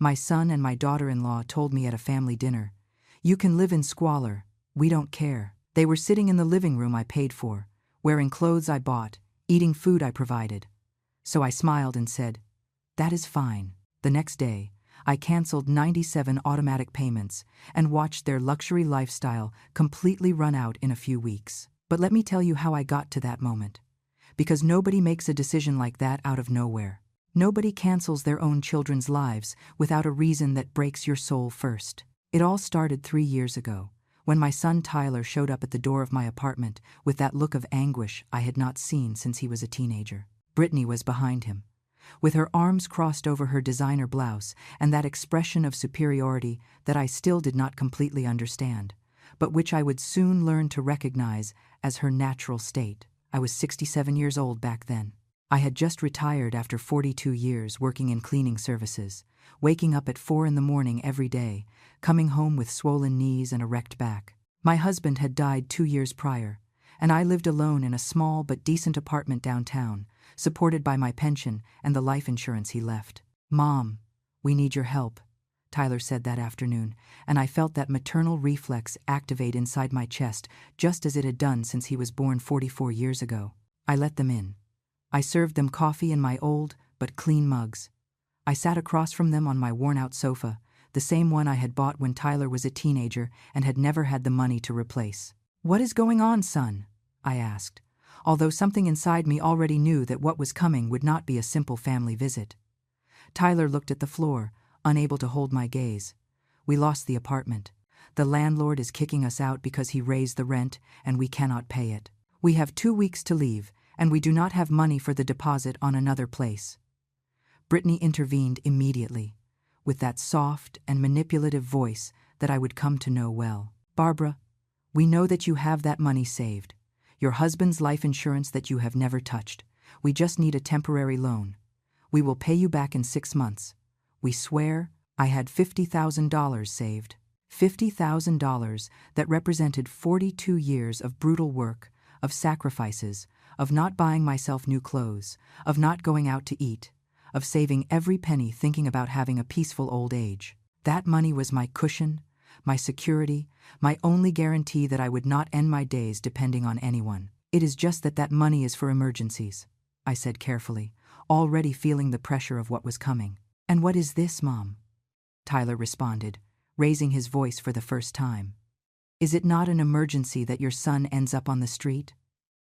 My son and my daughter-in-law told me at a family dinner, "You can live in squalor, we don't care." They were sitting in the living room I paid for, wearing clothes I bought, eating food I provided. So I smiled and said, "That is fine." The next day, I canceled 97 automatic payments and watched their luxury lifestyle completely run out in a few weeks. But let me tell you how I got to that moment. Because nobody makes a decision like that out of nowhere. Nobody cancels their own children's lives without a reason that breaks your soul first. It all started 3 years ago, when my son Tyler showed up at the door of my apartment with that look of anguish I had not seen since he was a teenager. Brittany was behind him, with her arms crossed over her designer blouse and that expression of superiority that I still did not completely understand, but which I would soon learn to recognize as her natural state. I was 67 years old back then. I had just retired after 42 years working in cleaning services, waking up at 4 in the morning every day, coming home with swollen knees and a wrecked back. My husband had died 2 years prior, and I lived alone in a small but decent apartment downtown, supported by my pension and the life insurance he left. "Mom, we need your help," Tyler said that afternoon, and I felt that maternal reflex activate inside my chest just as it had done since he was born 44 years ago. I let them in. I served them coffee in my old but clean mugs. I sat across from them on my worn-out sofa, the same one I had bought when Tyler was a teenager and had never had the money to replace. "What is going on, son?" I asked, although something inside me already knew that what was coming would not be a simple family visit. Tyler looked at the floor, unable to hold my gaze. "We lost the apartment. The landlord is kicking us out because he raised the rent and we cannot pay it. We have 2 weeks to leave, and we do not have money for the deposit on another place." Brittany intervened immediately, with that soft and manipulative voice that I would come to know well. "Barbara, we know that you have that money saved, your husband's life insurance that you have never touched. We just need a temporary loan. We will pay you back in 6 months. We swear." I had $50,000 saved. $50,000 that represented 42 years of brutal work, of sacrifices, of not buying myself new clothes, of not going out to eat, of saving every penny thinking about having a peaceful old age. That money was my cushion, my security, my only guarantee that I would not end my days depending on anyone. "It is just that that money is for emergencies," I said carefully, already feeling the pressure of what was coming. "And what is this, Mom?" Tyler responded, raising his voice for the first time. "Is it not an emergency that your son ends up on the street?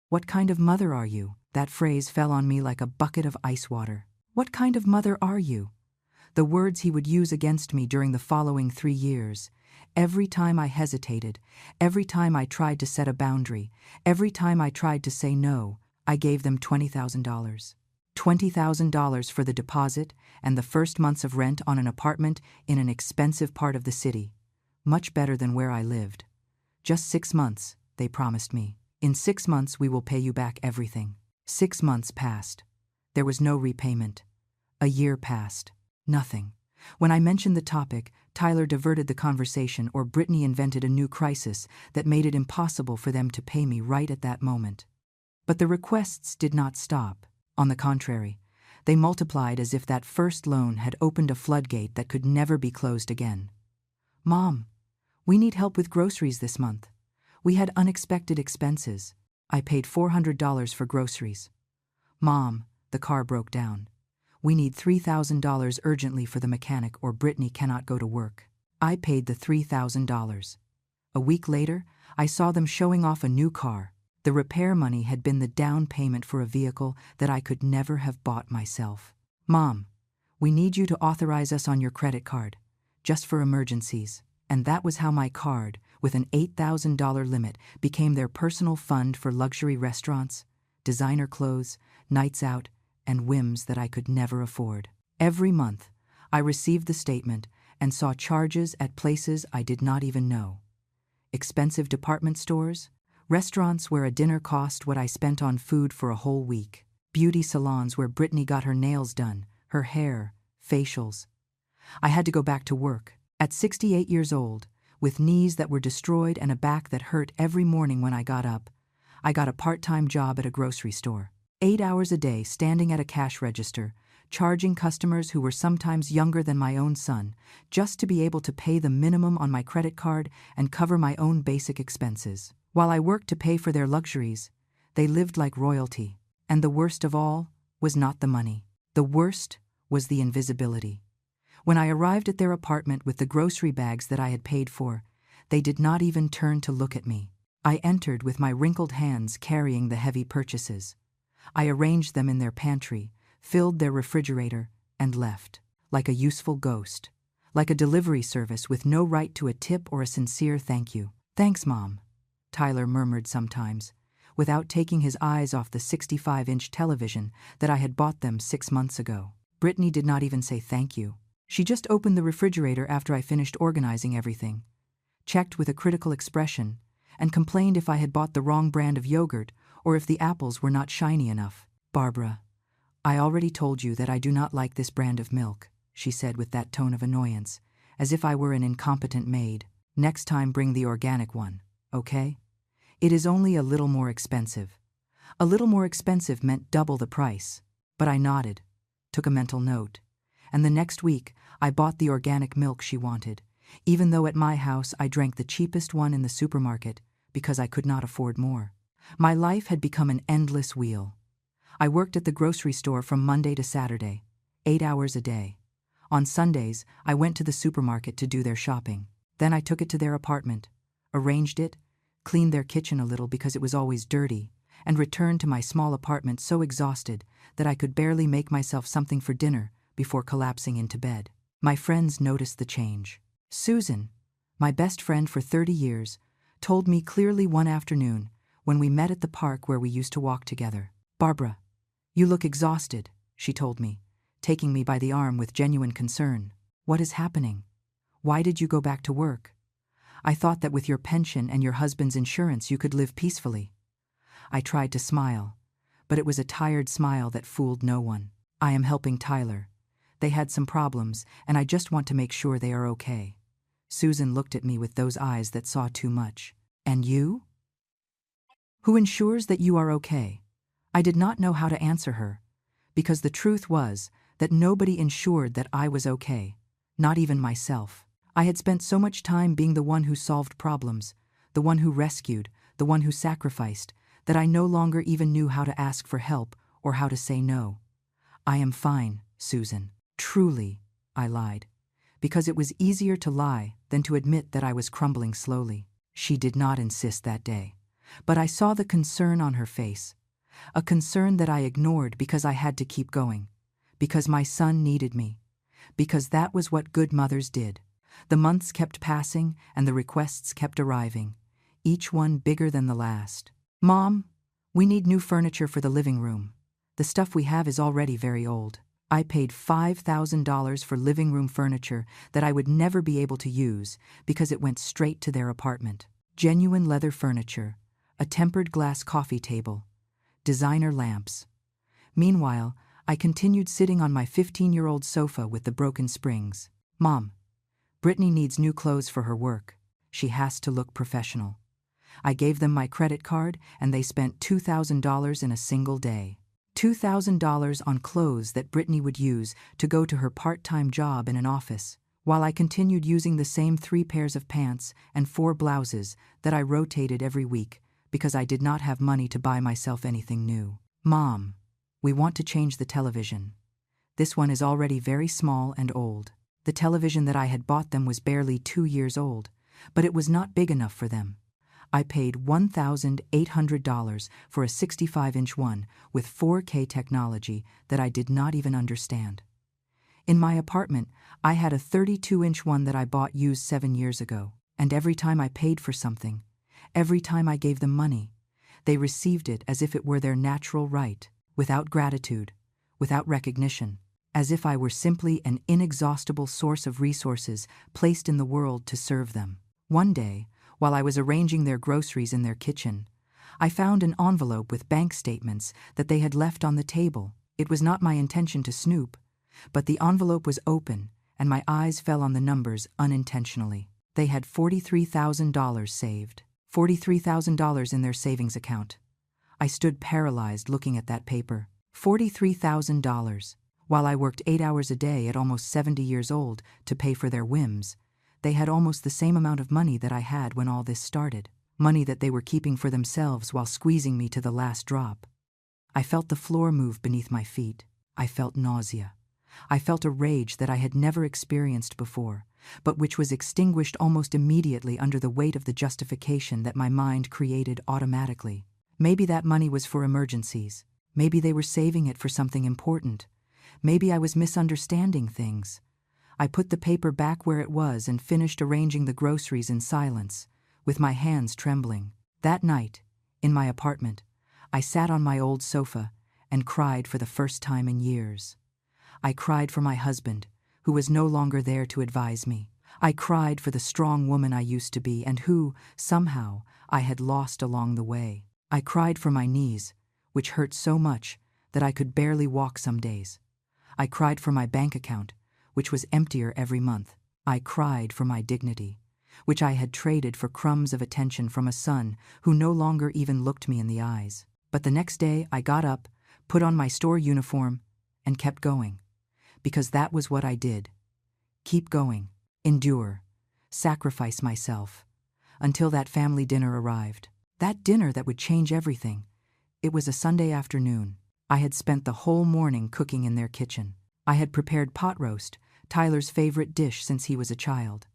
What kind of mother are you?" That phrase fell on me like a bucket of ice water. What kind of mother are you? The words he would use against me during the following 3 years. Every time I hesitated, every time I tried to set a boundary, every time I tried to say no, I gave them $20,000. $20,000 for the deposit and the first months of rent on an apartment in an expensive part of the city. Much better than where I lived. "Just 6 months," they promised me. "In 6 months we will pay you back everything." 6 months passed. There was no repayment. A year passed. Nothing. When I mentioned the topic, Tyler diverted the conversation or Brittany invented a new crisis that made it impossible for them to pay me right at that moment. But the requests did not stop. On the contrary, they multiplied as if that first loan had opened a floodgate that could never be closed again. "Mom, we need help with groceries this month. We had unexpected expenses." I paid $400 for groceries. "Mom, the car broke down. We need $3,000 urgently for the mechanic or Brittany cannot go to work." I paid the $3,000. A week later, I saw them showing off a new car. The repair money had been the down payment for a vehicle that I could never have bought myself. "Mom, we need you to authorize us on your credit card, just for emergencies." And that was how my card, with an $8,000 limit, became their personal fund for luxury restaurants, designer clothes, nights out, and whims that I could never afford. Every month, I received the statement and saw charges at places I did not even know. Expensive department stores, restaurants where a dinner cost what I spent on food for a whole week, beauty salons where Brittany got her nails done, her hair, facials. I had to go back to work. At 68 years old, with knees that were destroyed and a back that hurt every morning when I got up, I got a part-time job at a grocery store. 8 hours a day standing at a cash register, charging customers who were sometimes younger than my own son, just to be able to pay the minimum on my credit card and cover my own basic expenses. While I worked to pay for their luxuries, they lived like royalty. And the worst of all was not the money. The worst was the invisibility. When I arrived at their apartment with the grocery bags that I had paid for, they did not even turn to look at me. I entered with my wrinkled hands carrying the heavy purchases. I arranged them in their pantry, filled their refrigerator, and left, like a useful ghost, like a delivery service with no right to a tip or a sincere thank you. "Thanks, Mom," Tyler murmured sometimes, without taking his eyes off the 65-inch television that I had bought them 6 months ago. Brittany did not even say thank you. She just opened the refrigerator after I finished organizing everything, checked with a critical expression, and complained if I had bought the wrong brand of yogurt or if the apples were not shiny enough. "Barbara, I already told you that I do not like this brand of milk," she said with that tone of annoyance, as if I were an incompetent maid. "Next time bring the organic one, okay? It is only a little more expensive." A little more expensive meant double the price. But I nodded, took a mental note, and the next week I bought the organic milk she wanted, even though at my house I drank the cheapest one in the supermarket because I could not afford more. My life had become an endless wheel. I worked at the grocery store from Monday to Saturday, 8 hours a day. On Sundays, I went to the supermarket to do their shopping. Then I took it to their apartment, arranged it, cleaned their kitchen a little because it was always dirty, and returned to my small apartment so exhausted that I could barely make myself something for dinner before collapsing into bed. My friends noticed the change. Susan, my best friend for 30 years, told me clearly one afternoon when we met at the park where we used to walk together. "Barbara, you look exhausted," she told me, taking me by the arm with genuine concern. "What is happening? Why did you go back to work? I thought that with your pension and your husband's insurance you could live peacefully." I tried to smile, but it was a tired smile that fooled no one. "I am helping Tyler. They had some problems, and I just want to make sure they are okay." Susan looked at me with those eyes that saw too much. "And you? Who ensures that you are okay?" I did not know how to answer her, because the truth was that nobody ensured that I was okay, not even myself. I had spent so much time being the one who solved problems, the one who rescued, the one who sacrificed, that I no longer even knew how to ask for help or how to say no. "I am fine, Susan." "Truly," I lied, because it was easier to lie than to admit that I was crumbling slowly. She did not insist that day, but I saw the concern on her face, a concern that I ignored because I had to keep going, because my son needed me, because that was what good mothers did. The months kept passing and the requests kept arriving, each one bigger than the last. "Mom, we need new furniture for the living room. The stuff we have is already very old." I paid $5,000 for living room furniture that I would never be able to use because it went straight to their apartment. Genuine leather furniture, a tempered glass coffee table, designer lamps. Meanwhile, I continued sitting on my 15-year-old sofa with the broken springs. "Mom, Brittany needs new clothes for her work. She has to look professional." I gave them my credit card and they spent $2,000 in a single day. $2,000 on clothes that Brittany would use to go to her part-time job in an office, while I continued using the same 3 pairs of pants and 4 blouses that I rotated every week because I did not have money to buy myself anything new. "Mom, we want to change the television. This one is already very small and old." The television that I had bought them was barely 2 years old, but it was not big enough for them. I paid $1,800 for a 65-inch one with 4K technology that I did not even understand. In my apartment, I had a 32-inch one that I bought used 7 years ago, and every time I paid for something, every time I gave them money, they received it as if it were their natural right, without gratitude, without recognition, as if I were simply an inexhaustible source of resources placed in the world to serve them. One day, while I was arranging their groceries in their kitchen, I found an envelope with bank statements that they had left on the table. It was not my intention to snoop, but the envelope was open, and my eyes fell on the numbers unintentionally. They had $43,000 saved. $43,000 in their savings account. I stood paralyzed looking at that paper. $43,000. While I worked 8 hours a day at almost 70 years old to pay for their whims, they had almost the same amount of money that I had when all this started. Money that they were keeping for themselves while squeezing me to the last drop. I felt the floor move beneath my feet. I felt nausea. I felt a rage that I had never experienced before, but which was extinguished almost immediately under the weight of the justification that my mind created automatically. Maybe that money was for emergencies. Maybe they were saving it for something important. Maybe I was misunderstanding things. I put the paper back where it was and finished arranging the groceries in silence, with my hands trembling. That night, in my apartment, I sat on my old sofa and cried for the first time in years. I cried for my husband, who was no longer there to advise me. I cried for the strong woman I used to be and who, somehow, I had lost along the way. I cried for my knees, which hurt so much that I could barely walk some days. I cried for my bank account, which was emptier every month. I cried for my dignity, which I had traded for crumbs of attention from a son who no longer even looked me in the eyes. But the next day I got up, put on my store uniform, and kept going. Because that was what I did. Keep going, endure, sacrifice myself, until that family dinner arrived. That dinner that would change everything. It was a Sunday afternoon. I had spent the whole morning cooking in their kitchen. I had prepared pot roast, Tyler's favorite dish since he was a child.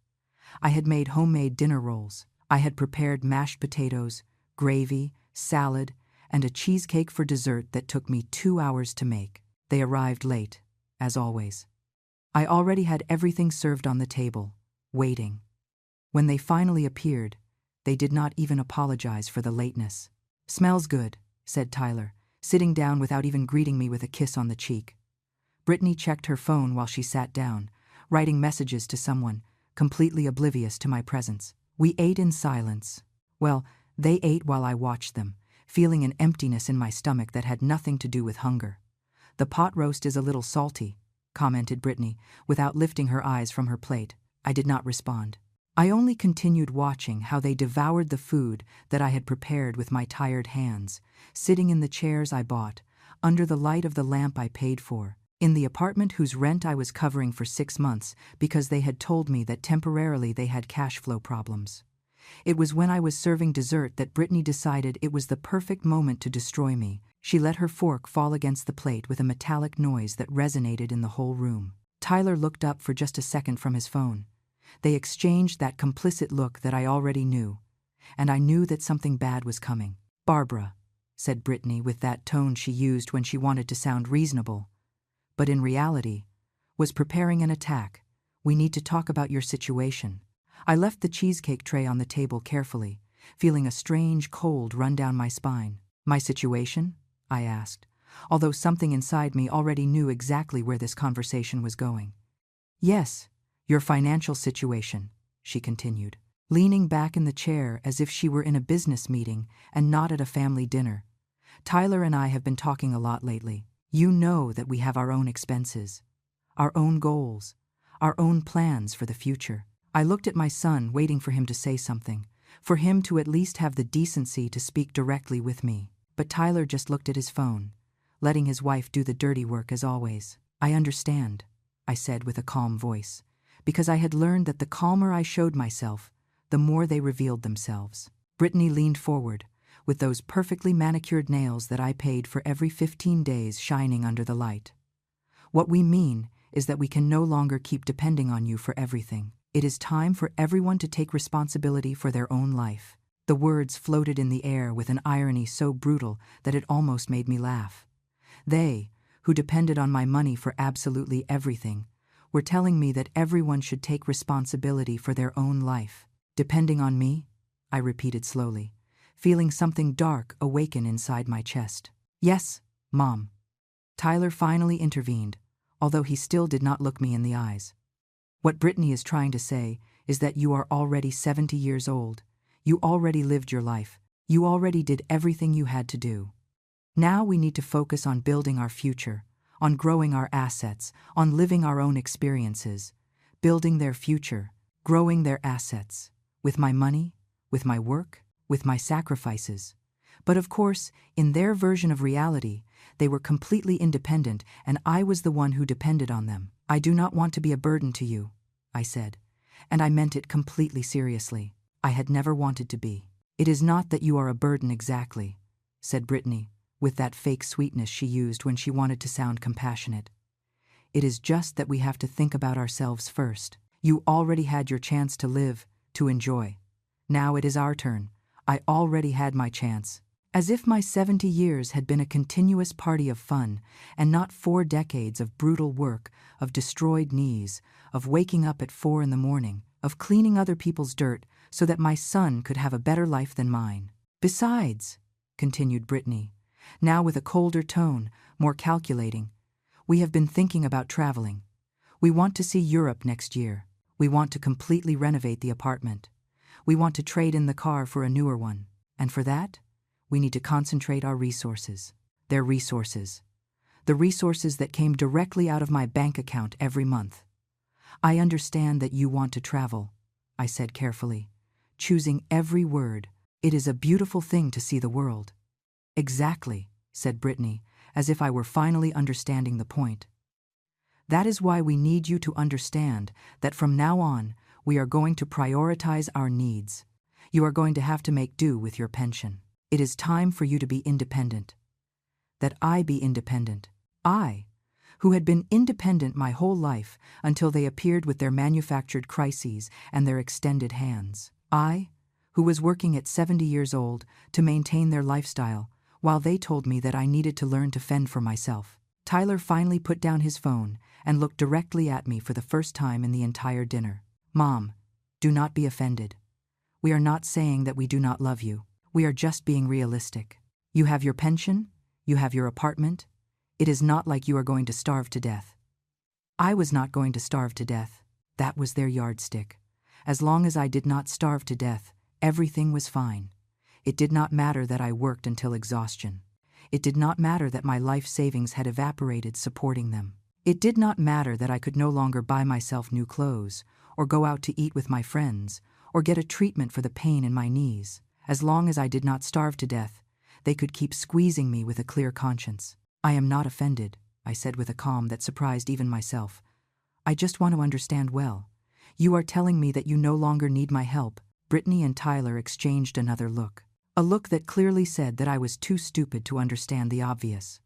I had made homemade dinner rolls. I had prepared mashed potatoes, gravy, salad, and a cheesecake for dessert that took me 2 hours to make. They arrived late, as always. I already had everything served on the table, waiting. When they finally appeared, they did not even apologize for the lateness. "Smells good," said Tyler, sitting down without even greeting me with a kiss on the cheek. Brittany checked her phone while she sat down, writing messages to someone, completely oblivious to my presence. We ate in silence. Well, they ate while I watched them, feeling an emptiness in my stomach that had nothing to do with hunger. "The pot roast is a little salty," commented Brittany, without lifting her eyes from her plate. I did not respond. I only continued watching how they devoured the food that I had prepared with my tired hands, sitting in the chairs I bought, under the light of the lamp I paid for, in the apartment whose rent I was covering for 6 months because they had told me that temporarily they had cash flow problems. It was when I was serving dessert that Brittany decided it was the perfect moment to destroy me. She let her fork fall against the plate with a metallic noise that resonated in the whole room. Tyler looked up for just a second from his phone. They exchanged that complicit look that I already knew, and I knew that something bad was coming. "Barbara," said Brittany with that tone she used when she wanted to sound reasonable, but in reality, was preparing an attack. "We need to talk about your situation." I left the cheesecake tray on the table carefully, feeling a strange cold run down my spine. "My situation?" I asked, although something inside me already knew exactly where this conversation was going. "Yes, your financial situation," she continued, leaning back in the chair as if she were in a business meeting and not at a family dinner. "Tyler and I have been talking a lot lately. You know that we have our own expenses, our own goals, our own plans for the future." I looked at my son, waiting for him to say something, for him to at least have the decency to speak directly with me. But Tyler just looked at his phone, letting his wife do the dirty work as always. "I understand," I said with a calm voice, because I had learned that the calmer I showed myself, the more they revealed themselves. Brittany leaned forward, with those perfectly manicured nails that I paid for every 15 days shining under the light. "What we mean is that we can no longer keep depending on you for everything. It is time for everyone to take responsibility for their own life." The words floated in the air with an irony so brutal that it almost made me laugh. They, who depended on my money for absolutely everything, were telling me that everyone should take responsibility for their own life. "Depending on me?" I repeated slowly, feeling something dark awaken inside my chest. "Yes, Mom." Tyler finally intervened, although he still did not look me in the eyes. "What Brittany is trying to say is that you are already 70 years old. You already lived your life. You already did everything you had to do. Now we need to focus on building our future, on growing our assets, on living our own experiences, building their future, growing their assets, with my money, with my work, with my sacrifices. But of course, in their version of reality, They were completely independent, and I was the one who depended on them. I do not want to be a burden to you, I said, and I meant it completely seriously. I had never wanted to be. It is not that you are a burden exactly, said Brittany, with that fake sweetness she used when she wanted to sound compassionate. It is just that we have to think about ourselves first. You already had your chance to live, to enjoy. Now it is our turn. I already had my chance. As if my 70 years had been a continuous party of fun, and not 4 decades of brutal work, of destroyed knees, of waking up at 4 in the morning, of cleaning other people's dirt so that my son could have a better life than mine. Besides, continued Brittany, now with a colder tone, more calculating, we have been thinking about traveling. We want to see Europe next year. We want to completely renovate the apartment. We want to trade in the car for a newer one. And for that, we need to concentrate our resources. Their resources. The resources that came directly out of my bank account every month. I understand that you want to travel, I said carefully, choosing every word. It is a beautiful thing to see the world. Exactly, said Brittany, as if I were finally understanding the point. That is why we need you to understand that from now on, we are going to prioritize our needs. You are going to have to make do with your pension. It is time for you to be independent. That I be independent. I, who had been independent my whole life until they appeared with their manufactured crises and their extended hands. I, who was working at 70 years old to maintain their lifestyle, while they told me that I needed to learn to fend for myself. Tyler finally put down his phone and looked directly at me for the first time in the entire dinner. Mom, do not be offended. We are not saying that we do not love you. We are just being realistic. You have your pension, you have your apartment. It is not like you are going to starve to death. I was not going to starve to death. That was their yardstick. As long as I did not starve to death, everything was fine. It did not matter that I worked until exhaustion. It did not matter that my life savings had evaporated supporting them. It did not matter that I could no longer buy myself new clothes, or go out to eat with my friends, or get a treatment for the pain in my knees. As long as I did not starve to death, they could keep squeezing me with a clear conscience. I am not offended, I said with a calm that surprised even myself. I just want to understand well. You are telling me that you no longer need my help. Brittany and Tyler exchanged another look. A look that clearly said that I was too stupid to understand the obvious.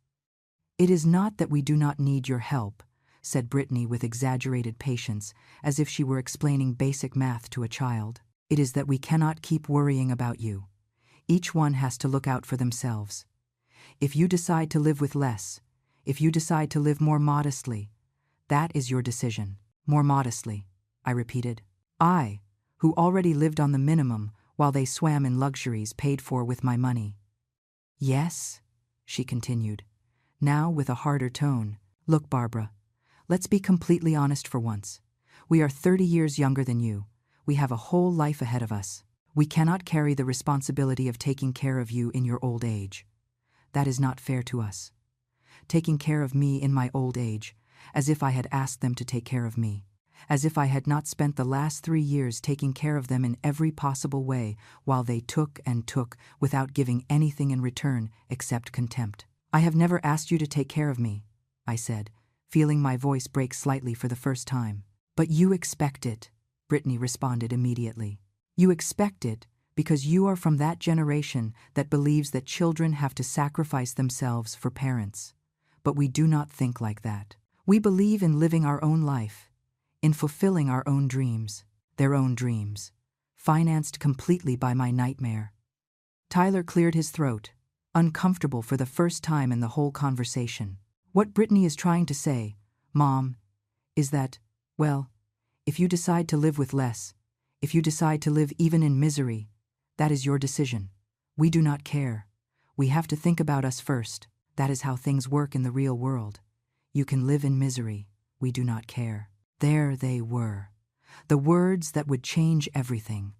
It is not that we do not need your help, said Brittany with exaggerated patience, as if she were explaining basic math to a child. It is that we cannot keep worrying about you. Each one has to look out for themselves. If you decide to live with less, if you decide to live more modestly, that is your decision. More modestly, I repeated. I, who already lived on the minimum while they swam in luxuries paid for with my money. Yes, she continued, now with a harder tone. Look, Barbara, let's be completely honest for once. We are 30 years younger than you. We have a whole life ahead of us. We cannot carry the responsibility of taking care of you in your old age. That is not fair to us. Taking care of me in my old age, as if I had asked them to take care of me, as if I had not spent the last 3 years taking care of them in every possible way while they took and took without giving anything in return except contempt. I have never asked you to take care of me, I said, feeling my voice break slightly for the first time. But you expect it, Brittany responded immediately. You expect it because you are from that generation that believes that children have to sacrifice themselves for parents. But we do not think like that. We believe in living our own life, in fulfilling our own dreams, their own dreams, financed completely by my nightmare. Tyler cleared his throat, uncomfortable for the first time in the whole conversation. What Brittany is trying to say, Mom, is that, well, if you decide to live with less, if you decide to live even in misery, that is your decision. We do not care. We have to think about us first. That is how things work in the real world. You can live in misery. We do not care. There they were. The words that would change everything.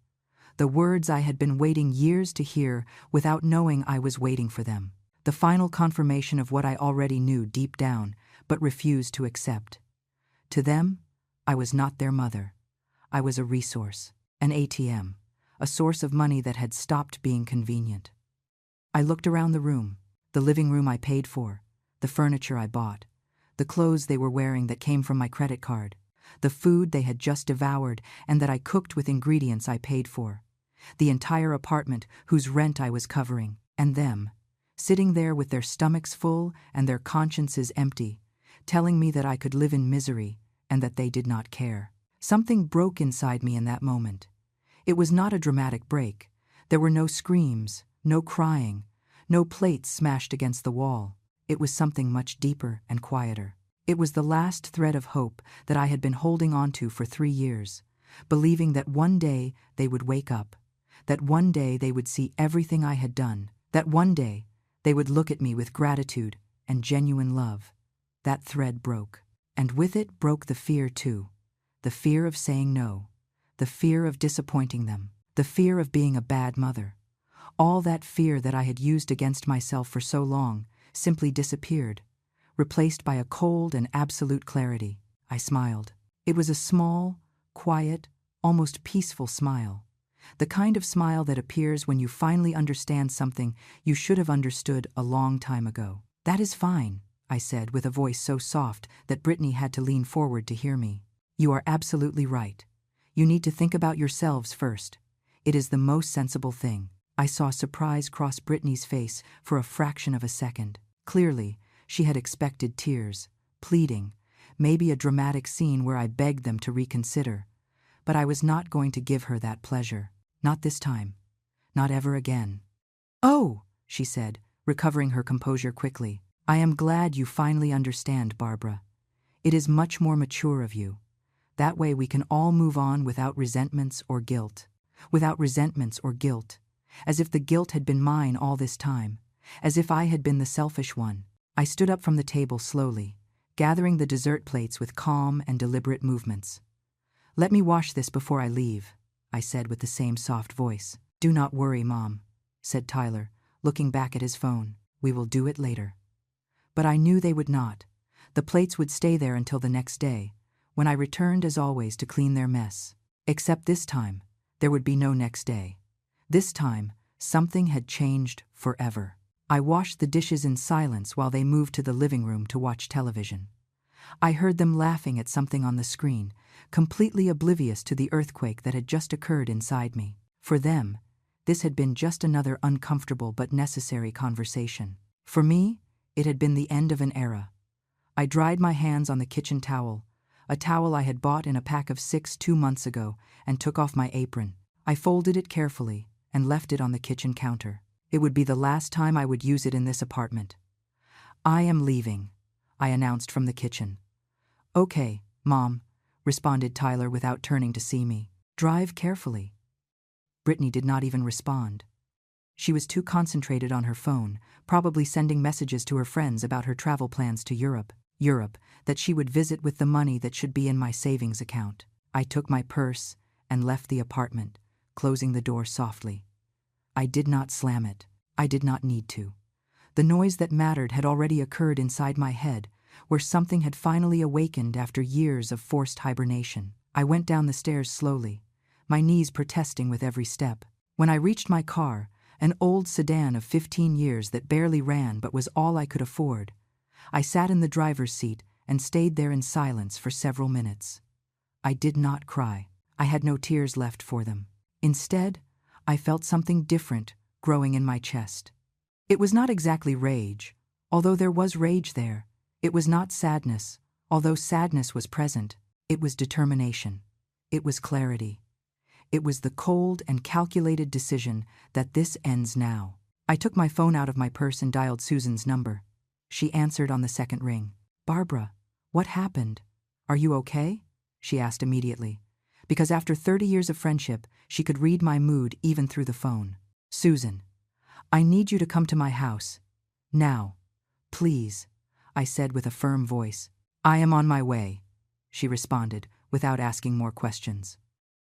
The words I had been waiting years to hear without knowing I was waiting for them. The final confirmation of what I already knew deep down, but refused to accept. To them, I was not their mother. I was a resource, an ATM, a source of money that had stopped being convenient. I looked around the room, the living room I paid for, the furniture I bought, the clothes they were wearing that came from my credit card, the food they had just devoured and that I cooked with ingredients I paid for, the entire apartment whose rent I was covering, and them, sitting there with their stomachs full and their consciences empty, telling me that I could live in misery and that they did not care. Something broke inside me in that moment. It was not a dramatic break. There were no screams, no crying, no plates smashed against the wall. It was something much deeper and quieter. It was the last thread of hope that I had been holding on to for 3 years, believing that one day they would wake up, that one day they would see everything I had done, that one day they would look at me with gratitude and genuine love. That thread broke. And with it broke the fear too. The fear of saying no, the fear of disappointing them, the fear of being a bad mother. All that fear that I had used against myself for so long simply disappeared, replaced by a cold and absolute clarity. I smiled. It was a small, quiet, almost peaceful smile. The kind of smile that appears when you finally understand something you should have understood a long time ago. "That is fine," I said with a voice so soft that Brittany had to lean forward to hear me. "You are absolutely right. You need to think about yourselves first. It is the most sensible thing." I saw surprise cross Brittany's face for a fraction of a second. Clearly, she had expected tears, pleading, maybe a dramatic scene where I begged them to reconsider. But I was not going to give her that pleasure. Not this time. Not ever again. "Oh," she said, recovering her composure quickly. "I am glad you finally understand, Barbara. It is much more mature of you. That way we can all move on without resentments or guilt. Without resentments or guilt. As if the guilt had been mine all this time. As if I had been the selfish one." I stood up from the table slowly, gathering the dessert plates with calm and deliberate movements. "Let me wash this before I leave," I said with the same soft voice. "Do not worry, Mom," said Tyler, looking back at his phone. "We will do it later." But I knew they would not. The plates would stay there until the next day, when I returned as always to clean their mess. Except this time, there would be no next day. This time, something had changed forever. I washed the dishes in silence while they moved to the living room to watch television. I heard them laughing at something on the screen, completely oblivious to the earthquake that had just occurred inside me. For them, this had been just another uncomfortable but necessary conversation. For me, it had been the end of an era. I dried my hands on the kitchen towel, a towel I had bought in a pack of 6 2 months ago, and took off my apron. I folded it carefully and left it on the kitchen counter. It would be the last time I would use it in this apartment. "I am leaving," I announced from the kitchen. "Okay, Mom," responded Tyler without turning to see me. "Drive carefully." Brittany did not even respond. She was too concentrated on her phone, probably sending messages to her friends about her travel plans to Europe, that she would visit with the money that should be in my savings account. I took my purse and left the apartment, closing the door softly. I did not slam it. I did not need to. The noise that mattered had already occurred inside my head, where something had finally awakened after years of forced hibernation. I went down the stairs slowly, my knees protesting with every step. When I reached my car, an old sedan of 15 years that barely ran but was all I could afford, I sat in the driver's seat and stayed there in silence for several minutes. I did not cry. I had no tears left for them. Instead, I felt something different growing in my chest. It was not exactly rage, although there was rage there. It was not sadness, although sadness was present. It was determination. It was clarity. It was the cold and calculated decision that this ends now. I took my phone out of my purse and dialed Susan's number. She answered on the second ring. "Barbara, what happened? Are you okay?" she asked immediately, because after 30 years of friendship, she could read my mood even through the phone. "Susan, I need you to come to my house. Now. Please," I said with a firm voice. "I am on my way," she responded without asking more questions.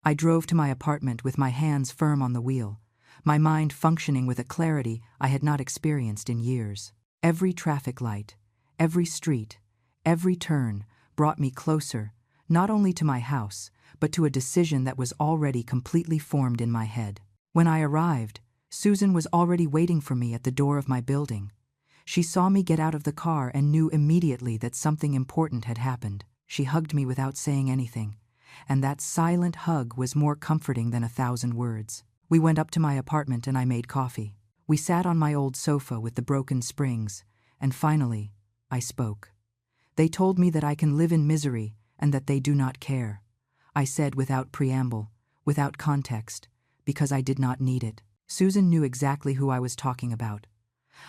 I drove to my apartment with my hands firm on the wheel, my mind functioning with a clarity I had not experienced in years. Every traffic light, every street, every turn brought me closer, not only to my house, but to a decision that was already completely formed in my head. When I arrived, Susan was already waiting for me at the door of my building. She saw me get out of the car and knew immediately that something important had happened. She hugged me without saying anything, and that silent hug was more comforting than 1,000 words. We went up to my apartment and I made coffee. We sat on my old sofa with the broken springs, and finally, I spoke. They told me that I can live in misery and that they do not care. I said without preamble, without context, because I did not need it. Susan knew exactly who I was talking about.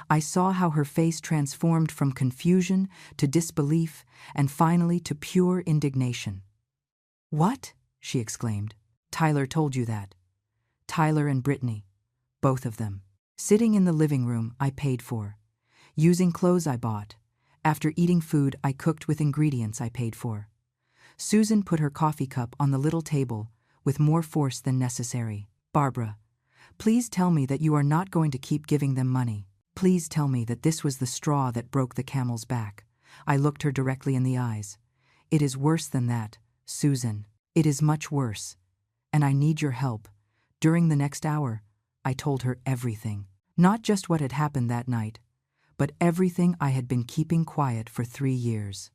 I saw how her face transformed from confusion to disbelief and finally to pure indignation. "What?" she exclaimed. "Tyler told you that." Tyler and Brittany, both of them. Sitting in the living room I paid for, using clothes I bought, after eating food I cooked with ingredients I paid for. Susan put her coffee cup on the little table with more force than necessary. "Barbara, please tell me that you are not going to keep giving them money. Please tell me that this was the straw that broke the camel's back." I looked her directly in the eyes. "It is worse than that, Susan. It is much worse. And I need your help." During the next hour, I told her everything. Not just what had happened that night, but everything I had been keeping quiet for 3 years.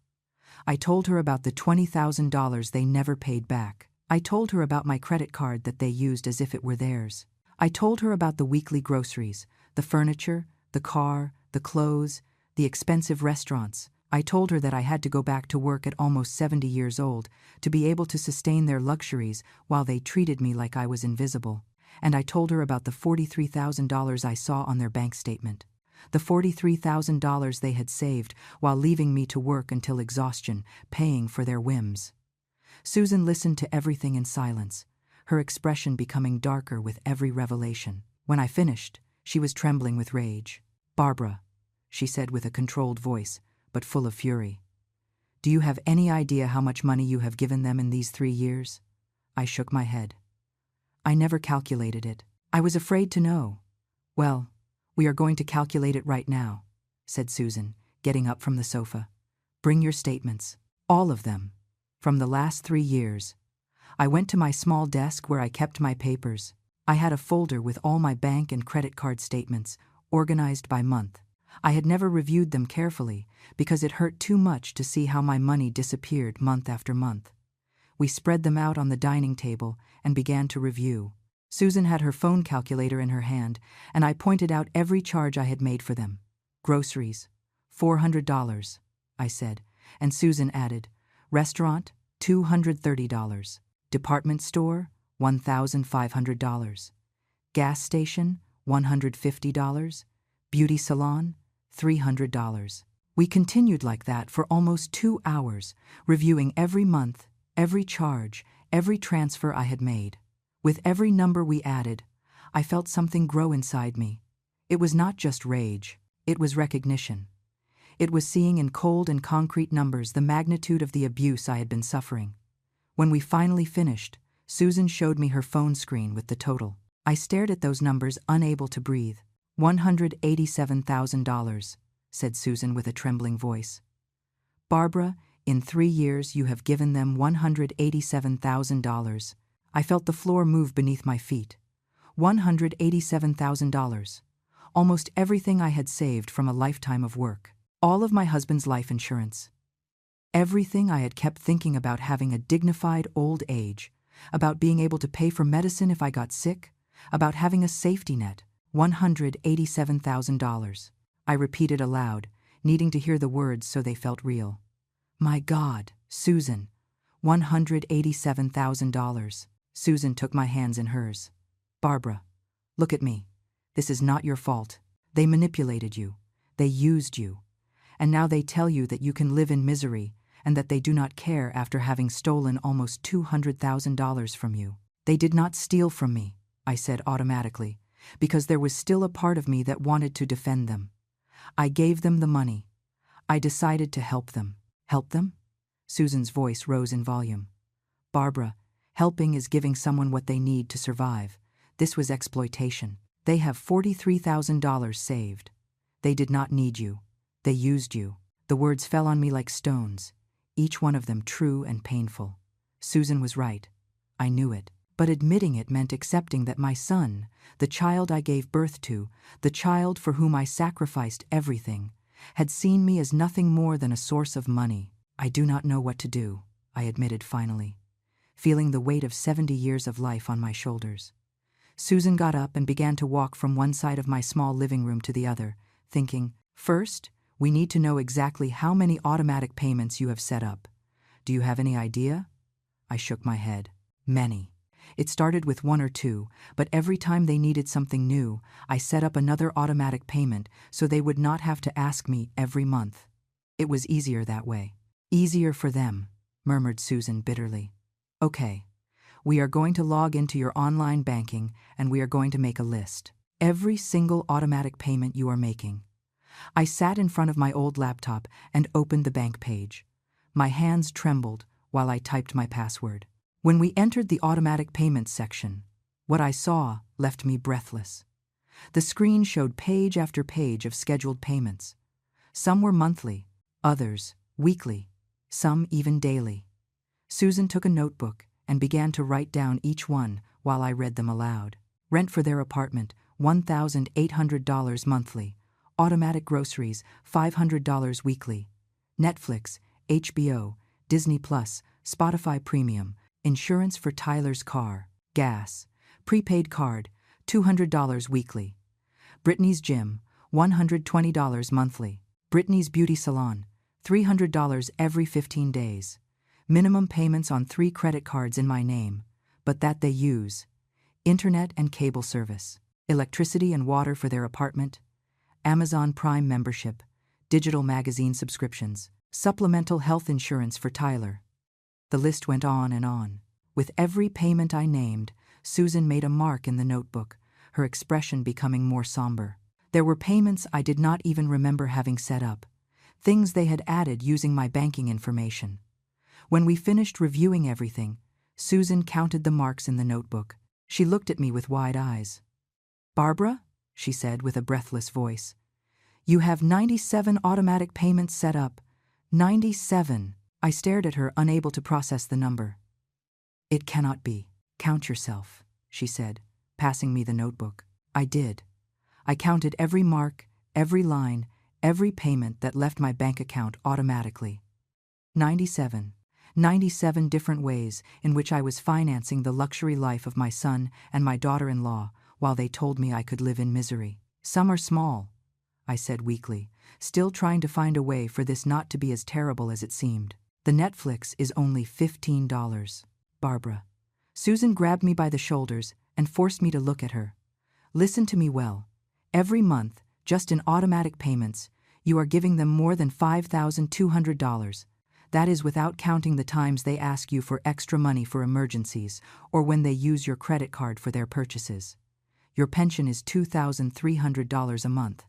I told her about the $20,000 they never paid back. I told her about my credit card that they used as if it were theirs. I told her about the weekly groceries, the furniture, the car, the clothes, the expensive restaurants. I told her that I had to go back to work at almost 70 years old to be able to sustain their luxuries while they treated me like I was invisible. And I told her about the $43,000 I saw on their bank statement. The $43,000 they had saved while leaving me to work until exhaustion, paying for their whims. Susan listened to everything in silence, her expression becoming darker with every revelation. When I finished, she was trembling with rage. "Barbara," she said with a controlled voice, but full of fury, "do you have any idea how much money you have given them in these 3 years?" I shook my head. "I never calculated it. I was afraid to know." "Well, we are going to calculate it right now," said Susan, getting up from the sofa. "Bring your statements. All of them. From the last 3 years." I went to my small desk where I kept my papers. I had a folder with all my bank and credit card statements, organized by month. I had never reviewed them carefully because it hurt too much to see how my money disappeared month after month. We spread them out on the dining table and began to review. Susan had her phone calculator in her hand, and I pointed out every charge I had made for them. "Groceries, $400, I said, and Susan added, "Restaurant, $230. Department store, $1,500. Gas station, $150. Beauty salon, $300. We continued like that for almost 2 hours, reviewing every month, every charge, every transfer I had made. With every number we added, I felt something grow inside me. It was not just rage, it was recognition. It was seeing in cold and concrete numbers the magnitude of the abuse I had been suffering. When we finally finished, Susan showed me her phone screen with the total. I stared at those numbers, unable to breathe. $187,000, said Susan with a trembling voice. "Barbara, in 3 years you have given them $187,000. I felt the floor move beneath my feet. $187,000. Almost everything I had saved from a lifetime of work. All of my husband's life insurance. Everything I had kept thinking about having a dignified old age, about being able to pay for medicine if I got sick, about having a safety net. $187,000. I repeated aloud, needing to hear the words so they felt real. My God, Susan, $187,000. Susan took my hands in hers. "Barbara, look at me. This is not your fault. They manipulated you. They used you. And now they tell you that you can live in misery and that they do not care after having stolen almost $200,000 from you. They did not steal from me," I said automatically, because there was still a part of me that wanted to defend them. "I gave them the money. I decided to help them." "Help them?" Susan's voice rose in volume. "Barbara, helping is giving someone what they need to survive. This was exploitation. They have $43,000 saved. They did not need you. They used you." The words fell on me like stones, each one of them true and painful. Susan was right. I knew it. But admitting it meant accepting that my son, the child I gave birth to, the child for whom I sacrificed everything, had seen me as nothing more than a source of money. I do not know what to do, I admitted finally, feeling the weight of 70 years of life on my shoulders. Susan got up and began to walk from one side of my small living room to the other, thinking, "First, we need to know exactly how many automatic payments you have set up. Do you have any idea?" I shook my head. Many. It started with one or two, but every time they needed something new, I set up another automatic payment so they would not have to ask me every month. It was easier that way. Easier for them, murmured Susan bitterly. Okay. We are going to log into your online banking and we are going to make a list. Every single automatic payment you are making. I sat in front of my old laptop and opened the bank page. My hands trembled while I typed my password. When we entered the automatic payments section, what I saw left me breathless. The screen showed page after page of scheduled payments. Some were monthly, others weekly, some even daily. Susan took a notebook and began to write down each one while I read them aloud. Rent for their apartment, $1,800 monthly. Automatic groceries, $500 weekly. Netflix, HBO, Disney Plus, Spotify Premium. Insurance for Tyler's car. Gas. Prepaid card, $200 weekly. Brittany's gym, $120 monthly. Brittany's beauty salon, $300 every 15 days. Minimum payments on 3 credit cards in my name, but that they use. Internet and cable service. Electricity and water for their apartment. Amazon Prime membership. Digital magazine subscriptions. Supplemental health insurance for Tyler. The list went on and on. With every payment I named, Susan made a mark in the notebook, her expression becoming more somber. There were payments I did not even remember having set up, things they had added using my banking information. When we finished reviewing everything, Susan counted the marks in the notebook. She looked at me with wide eyes. "Barbara," she said with a breathless voice, "you have 97 automatic payments set up. 97. I stared at her, unable to process the number. "It cannot be. Count yourself," she said, passing me the notebook. I did. I counted every mark, every line, every payment that left my bank account automatically. 97. 97 different ways in which I was financing the luxury life of my son and my daughter-in-law while they told me I could live in misery. "Some are small," I said weakly, still trying to find a way for this not to be as terrible as it seemed. "The Netflix is only $15, Barbara." Susan grabbed me by the shoulders and forced me to look at her. "Listen to me well. Every month, just in automatic payments, you are giving them more than $5,200. That is without counting the times they ask you for extra money for emergencies or when they use your credit card for their purchases. Your pension is $2,300 a month.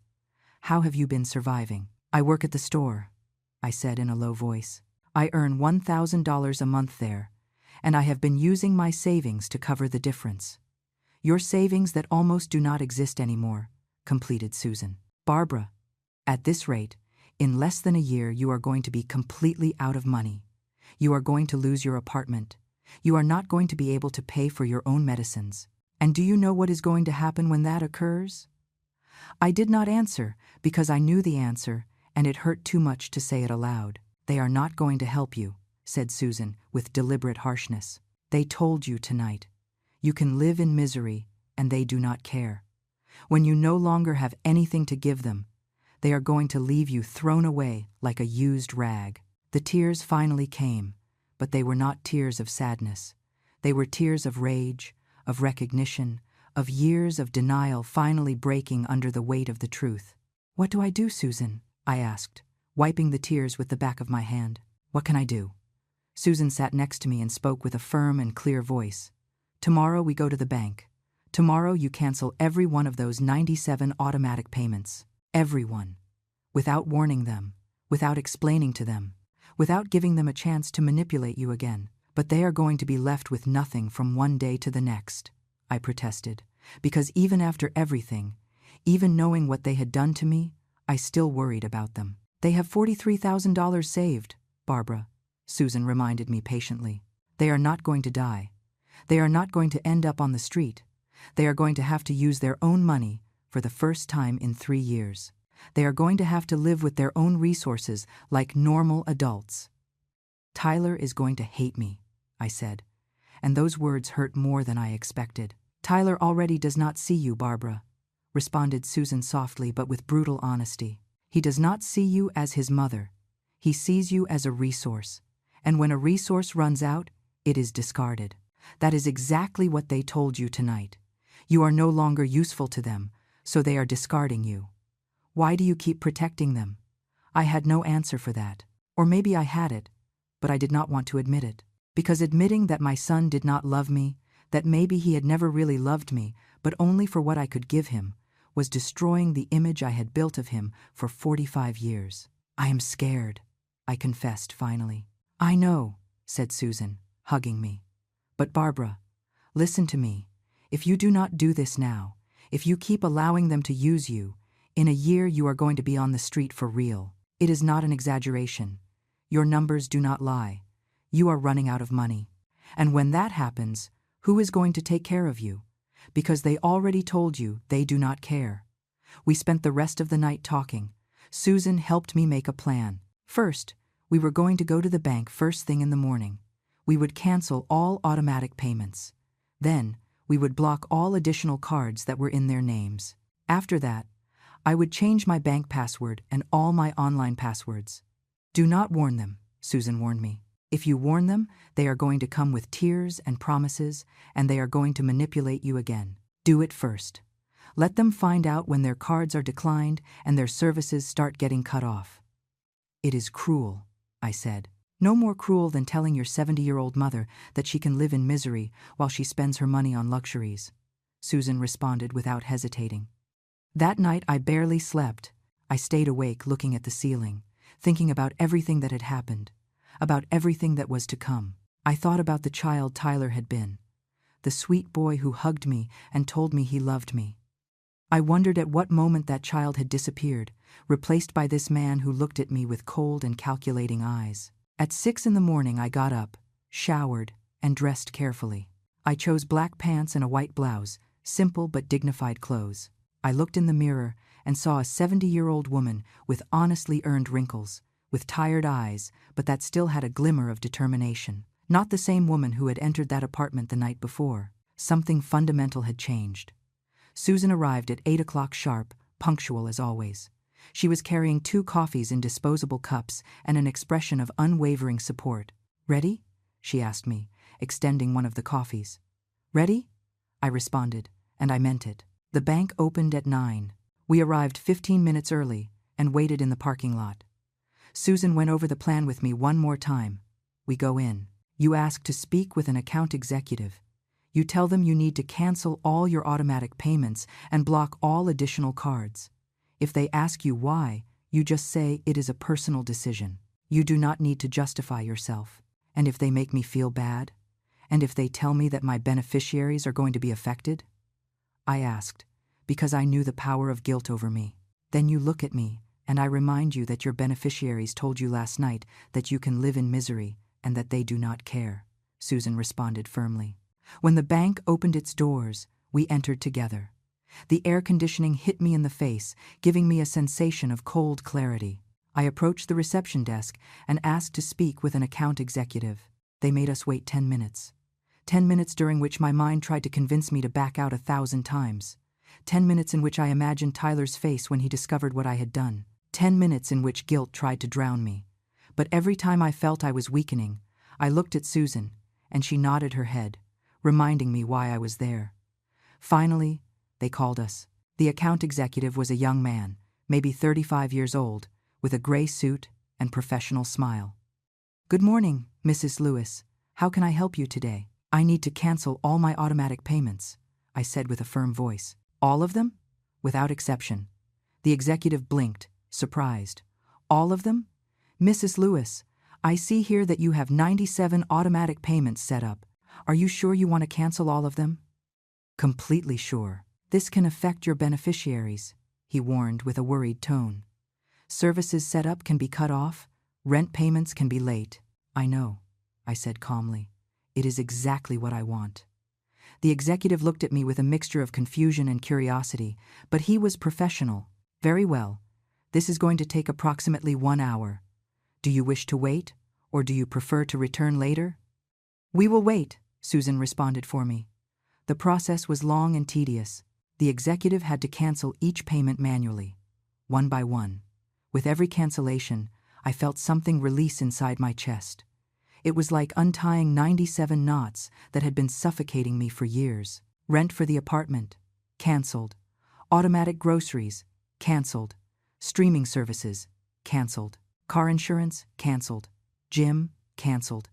How have you been surviving?" "I work at the store," I said in a low voice. "I earn $1,000 a month there, and I have been using my savings to cover the difference." "Your savings that almost do not exist anymore," completed Susan. "Barbara, at this rate, in less than a year you are going to be completely out of money. You are going to lose your apartment. You are not going to be able to pay for your own medicines. And do you know what is going to happen when that occurs?" I did not answer because I knew the answer, and it hurt too much to say it aloud. "They are not going to help you," said Susan with deliberate harshness. "They told you tonight. You can live in misery, and they do not care. When you no longer have anything to give them, they are going to leave you thrown away like a used rag." The tears finally came, but they were not tears of sadness. They were tears of rage, of recognition, of years of denial finally breaking under the weight of the truth. "What do I do, Susan?" I asked, wiping the tears with the back of my hand. "What can I do?" Susan sat next to me and spoke with a firm and clear voice. "Tomorrow we go to the bank. Tomorrow you cancel every one of those 97 automatic payments. Every one. Without warning them, without explaining to them, without giving them a chance to manipulate you again. But they are going to be left with nothing from one day to the next," I protested, because even after everything, even knowing what they had done to me, I still worried about them. "They have $43,000 saved, Barbara," Susan reminded me patiently. "They are not going to die. They are not going to end up on the street. They are going to have to use their own money for the first time in 3 years. They are going to have to live with their own resources like normal adults. Tyler is going to hate me, I said, and those words hurt more than I expected. Tyler already does not see you, Barbara, responded Susan softly but with brutal honesty. He does not see you as his mother. He sees you as a resource, and when a resource runs out, it is discarded. That is exactly what they told you tonight. You are no longer useful to them, so they are discarding you. Why do you keep protecting them? I had no answer for that. Or maybe I had it, but I did not want to admit it. Because admitting that my son did not love me, that maybe he had never really loved me, but only for what I could give him, was destroying the image I had built of him for 45 years. I am scared, I confessed finally. I know, said Susan, hugging me. But Barbara, listen to me. If you do not do this now, if you keep allowing them to use you, in a year you are going to be on the street for real. It is not an exaggeration. Your numbers do not lie. You are running out of money. And when that happens, who is going to take care of you? Because they already told you they do not care. We spent the rest of the night talking. Susan helped me make a plan. First, we were going to go to the bank first thing in the morning. We would cancel all automatic payments. Then, we would block all additional cards that were in their names. After that, I would change my bank password and all my online passwords. Do not warn them, Susan warned me. If you warn them, they are going to come with tears and promises, and they are going to manipulate you again. Do it first. Let them find out when their cards are declined and their services start getting cut off. It is cruel, I said. No more cruel than telling your 70-year-old mother that she can live in misery while she spends her money on luxuries, Susan responded without hesitating. That night I barely slept. I stayed awake looking at the ceiling, thinking about everything that had happened, about everything that was to come. I thought about the child Tyler had been, the sweet boy who hugged me and told me he loved me. I wondered at what moment that child had disappeared, replaced by this man who looked at me with cold and calculating eyes. At 6 in the morning I got up, showered, and dressed carefully. I chose black pants and a white blouse, simple but dignified clothes. I looked in the mirror and saw a 70-year-old woman with honestly earned wrinkles, with tired eyes, but that still had a glimmer of determination. Not the same woman who had entered that apartment the night before. Something fundamental had changed. Susan arrived at 8 o'clock sharp, punctual as always. She was carrying 2 coffees in disposable cups and an expression of unwavering support. "Ready?" she asked me, extending one of the coffees. "Ready?" I responded, and I meant it. The bank opened at 9. We arrived 15 minutes early and waited in the parking lot. Susan went over the plan with me one more time. We go in. You ask to speak with an account executive. You tell them you need to cancel all your automatic payments and block all additional cards. If they ask you why, you just say it is a personal decision. You do not need to justify yourself. And if they make me feel bad? And if they tell me that my beneficiaries are going to be affected? I asked, because I knew the power of guilt over me. Then you look at me, and I remind you that your beneficiaries told you last night that you can live in misery and that they do not care, Susan responded firmly. When the bank opened its doors, we entered together. The air conditioning hit me in the face, giving me a sensation of cold clarity. I approached the reception desk and asked to speak with an account executive. They made us wait 10 minutes. 10 minutes during which my mind tried to convince me to back out 1,000 times. 10 minutes in which I imagined Tyler's face when he discovered what I had done. 10 minutes in which guilt tried to drown me. But every time I felt I was weakening, I looked at Susan, and she nodded her head, reminding me why I was there. Finally, they called us. The account executive was a young man, maybe 35 years old, with a gray suit and professional smile. "Good morning, Mrs. Lewis. How can I help you today?" "I need to cancel all my automatic payments," I said with a firm voice. "All of them?" "Without exception." The executive blinked, surprised. "All of them? Mrs. Lewis, I see here that you have 97 automatic payments set up. Are you sure you want to cancel all of them?" "Completely sure. This can affect your beneficiaries," he warned with a worried tone. "Services set up can be cut off. Rent payments can be late." "I know," I said calmly. "It is exactly what I want." The executive looked at me with a mixture of confusion and curiosity, but he was professional. "Very well. This is going to take approximately 1 hour. Do you wish to wait, or do you prefer to return later? We will wait, Susan responded for me. The process was long and tedious. The executive had to cancel each payment manually, one by one. With every cancellation, I felt something release inside my chest. It was like untying 97 knots that had been suffocating me for years. Rent for the apartment, canceled. Automatic groceries, canceled. Streaming services, canceled. Car insurance, canceled. Gym, canceled.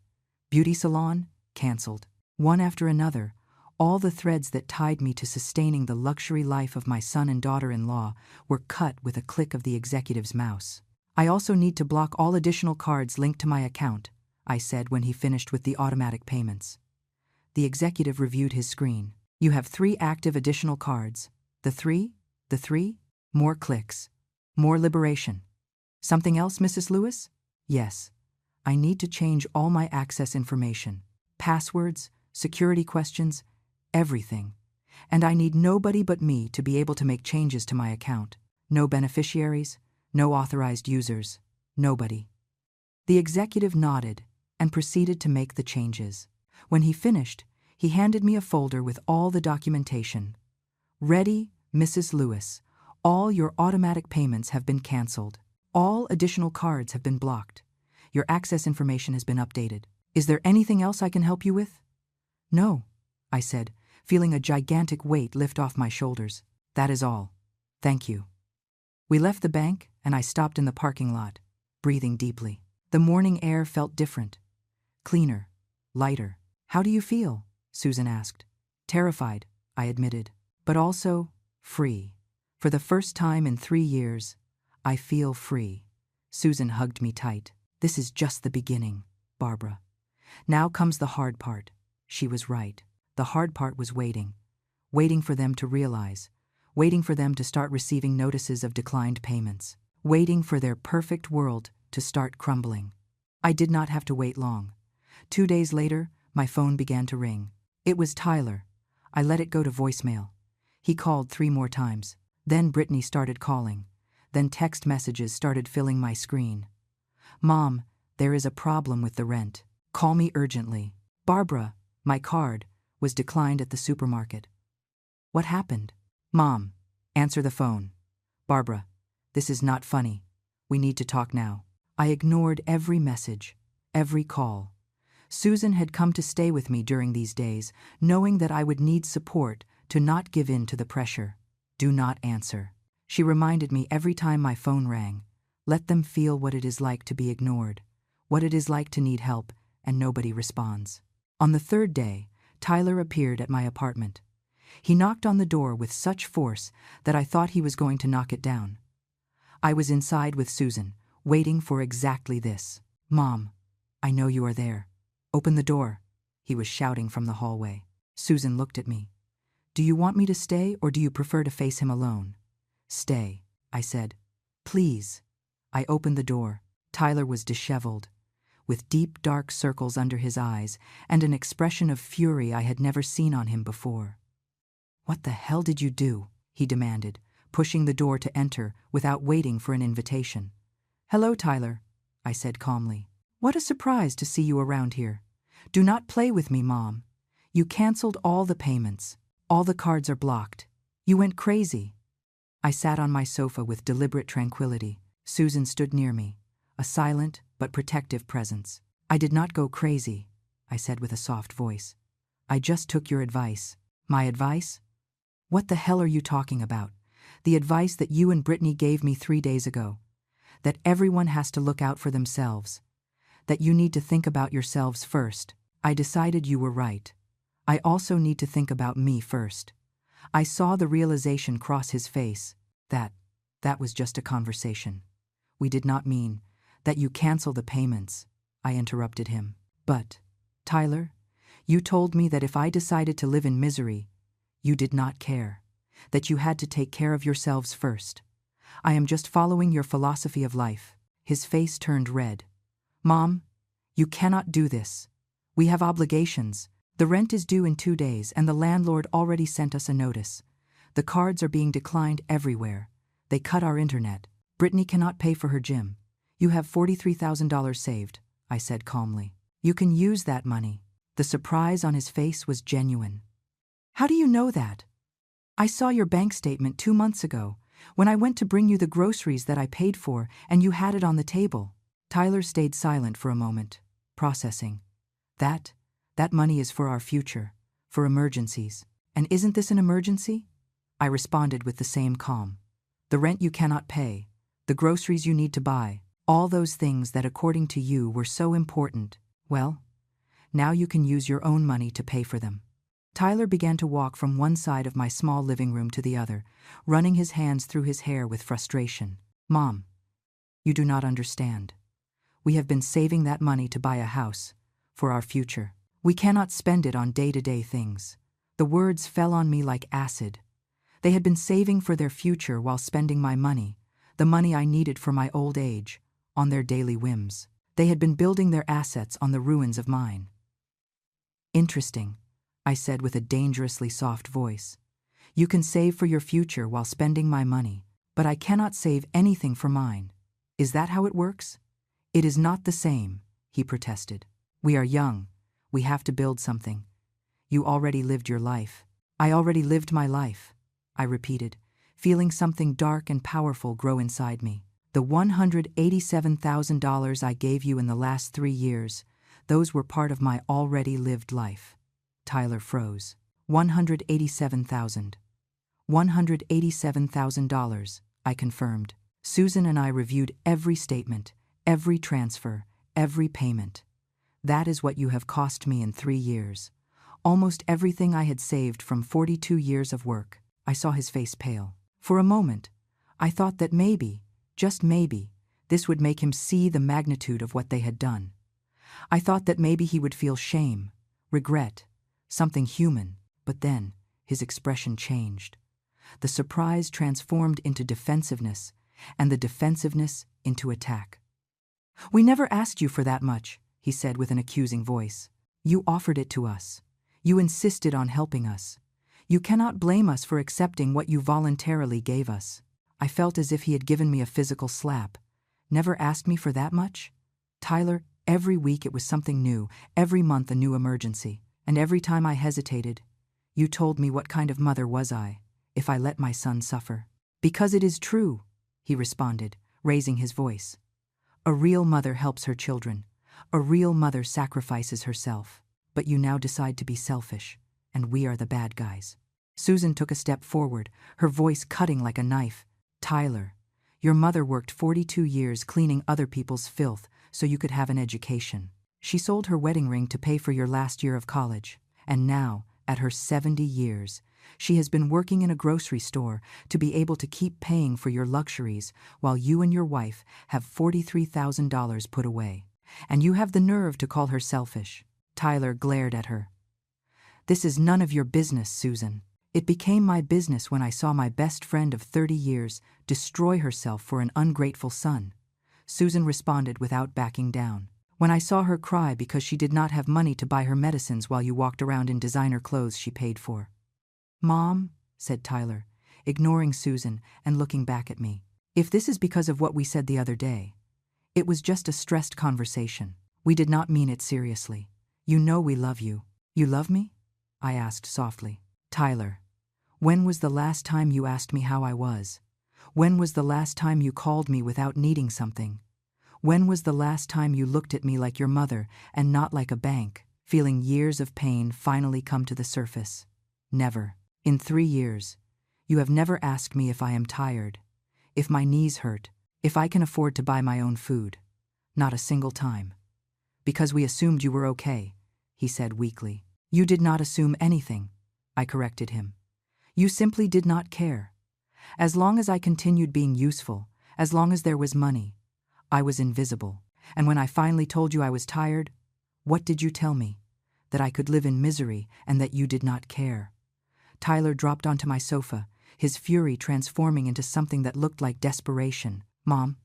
Beauty salon, canceled. One after another, all the threads that tied me to sustaining the luxury life of my son and daughter-in-law were cut with a click of the executive's mouse. I also need to block all additional cards linked to my account, I said when he finished with the automatic payments. The executive reviewed his screen. You have 3 active additional cards. The 3? More clicks. More liberation. Something else, Mrs. Lewis? Yes. I need to change all my access information. Passwords, security questions, everything. And I need nobody but me to be able to make changes to my account. No beneficiaries, no authorized users, nobody. The executive nodded and proceeded to make the changes. When he finished, he handed me a folder with all the documentation. Ready, Mrs. Lewis. All your automatic payments have been canceled. All additional cards have been blocked. Your access information has been updated. Is there anything else I can help you with? No, I said, feeling a gigantic weight lift off my shoulders. That is all. Thank you. We left the bank, and I stopped in the parking lot, breathing deeply. The morning air felt different. Cleaner, lighter. How do you feel? Susan asked. Terrified, I admitted, but also free. For the first time in 3 years, I feel free. Susan hugged me tight. This is just the beginning, Barbara. Now comes the hard part. She was right. The hard part was waiting. Waiting for them to realize. Waiting for them to start receiving notices of declined payments. Waiting for their perfect world to start crumbling. I did not have to wait long. 2 days later, my phone began to ring. It was Tyler. I let it go to voicemail. He called 3 more times. Then Brittany started calling. Then text messages started filling my screen. Mom, there is a problem with the rent. Call me urgently. Barbara, my card, was declined at the supermarket. What happened? Mom, answer the phone. Barbara, this is not funny. We need to talk now. I ignored every message, every call. Susan had come to stay with me during these days, knowing that I would need support to not give in to the pressure. Do not answer. She reminded me every time my phone rang. Let them feel what it is like to be ignored, what it is like to need help, and nobody responds. On the 3rd day, Tyler appeared at my apartment. He knocked on the door with such force that I thought he was going to knock it down. I was inside with Susan, waiting for exactly this. Mom, I know you are there. Open the door, he was shouting from the hallway. Susan looked at me. Do you want me to stay or do you prefer to face him alone? Stay, I said. Please. I opened the door. Tyler was disheveled, with deep dark circles under his eyes and an expression of fury I had never seen on him before. What the hell did you do? He demanded, pushing the door to enter without waiting for an invitation. Hello, Tyler, I said calmly. What a surprise to see you around here. Do not play with me, Mom. You canceled all the payments. All the cards are blocked. You went crazy. I sat on my sofa with deliberate tranquility. Susan stood near me, a silent but protective presence. I did not go crazy, I said with a soft voice. I just took your advice. My advice? What the hell are you talking about? The advice that you and Brittany gave me 3 days ago. That everyone has to look out for themselves. That you need to think about yourselves first. I decided you were right. I also need to think about me first. I saw the realization cross his face. That was just a conversation. We did not mean that you cancel the payments, I interrupted him. But, Tyler, you told me that if I decided to live in misery, you did not care, that you had to take care of yourselves first. I am just following your philosophy of life. His face turned red. Mom, you cannot do this. We have obligations. The rent is due in 2 days and the landlord already sent us a notice. The cards are being declined everywhere. They cut our internet. Brittany cannot pay for her gym. You have $43,000 saved, I said calmly. You can use that money. The surprise on his face was genuine. How do you know that? I saw your bank statement 2 months ago, when I went to bring you the groceries that I paid for and you had it on the table. Tyler stayed silent for a moment, processing. That money is for our future, for emergencies. And isn't this an emergency? I responded with the same calm. The rent you cannot pay, the groceries you need to buy, all those things that according to you were so important, well, now you can use your own money to pay for them. Tyler began to walk from one side of my small living room to the other, running his hands through his hair with frustration. Mom, you do not understand. We have been saving that money to buy a house, for our future. We cannot spend it on day-to-day things. The words fell on me like acid. They had been saving for their future while spending my money, the money I needed for my old age, on their daily whims. They had been building their assets on the ruins of mine. Interesting, I said with a dangerously soft voice. You can save for your future while spending my money, but I cannot save anything for mine. Is that how it works? It is not the same, he protested. We are young. We have to build something. You already lived your life. I already lived my life, I repeated, feeling something dark and powerful grow inside me. The $187,000 I gave you in the last 3 years, those were part of my already lived life. Tyler froze. $187,000. $187,000, I confirmed. Susan and I reviewed every statement, every transfer, every payment. That is what you have cost me in 3 years. Almost everything I had saved from 42 years of work. I saw his face pale. For a moment, I thought that maybe, just maybe, this would make him see the magnitude of what they had done. I thought that maybe he would feel shame, regret, something human, but then his expression changed. The surprise transformed into defensiveness, and the defensiveness into attack. We never asked you for that much, he said with an accusing voice. You offered it to us. You insisted on helping us. You cannot blame us for accepting what you voluntarily gave us. I felt as if he had given me a physical slap. Never asked me for that much? Tyler, every week it was something new, every month a new emergency. And every time I hesitated, you told me what kind of mother was I, if I let my son suffer. Because it is true, he responded, raising his voice. A real mother helps her children. A real mother sacrifices herself. But you now decide to be selfish, and we are the bad guys. Susan took a step forward, her voice cutting like a knife. Tyler, your mother worked 42 years cleaning other people's filth so you could have an education. She sold her wedding ring to pay for your last year of college. And now, at her 70 years, she has been working in a grocery store to be able to keep paying for your luxuries while you and your wife have $43,000 put away. And you have the nerve to call her selfish. Tyler glared at her. This is none of your business, Susan. It became my business when I saw my best friend of 30 years destroy herself for an ungrateful son. Susan responded without backing down. When I saw her cry because she did not have money to buy her medicines while you walked around in designer clothes she paid for. Mom, said Tyler, ignoring Susan and looking back at me. If this is because of what we said the other day, it was just a stressed conversation. We did not mean it seriously. You know we love you. You love me? I asked softly. Tyler, when was the last time you asked me how I was? When was the last time you called me without needing something? When was the last time you looked at me like your mother and not like a bank, feeling years of pain finally come to the surface? Never. In 3 years. You have never asked me if I am tired, if my knees hurt, if I can afford to buy my own food. Not a single time. Because we assumed you were okay, he said weakly. You did not assume anything, I corrected him. You simply did not care. As long as I continued being useful, as long as there was money, I was invisible. And when I finally told you I was tired, what did you tell me? That I could live in misery and that you did not care. Tyler dropped onto my sofa, his fury transforming into something that looked like desperation. Mom,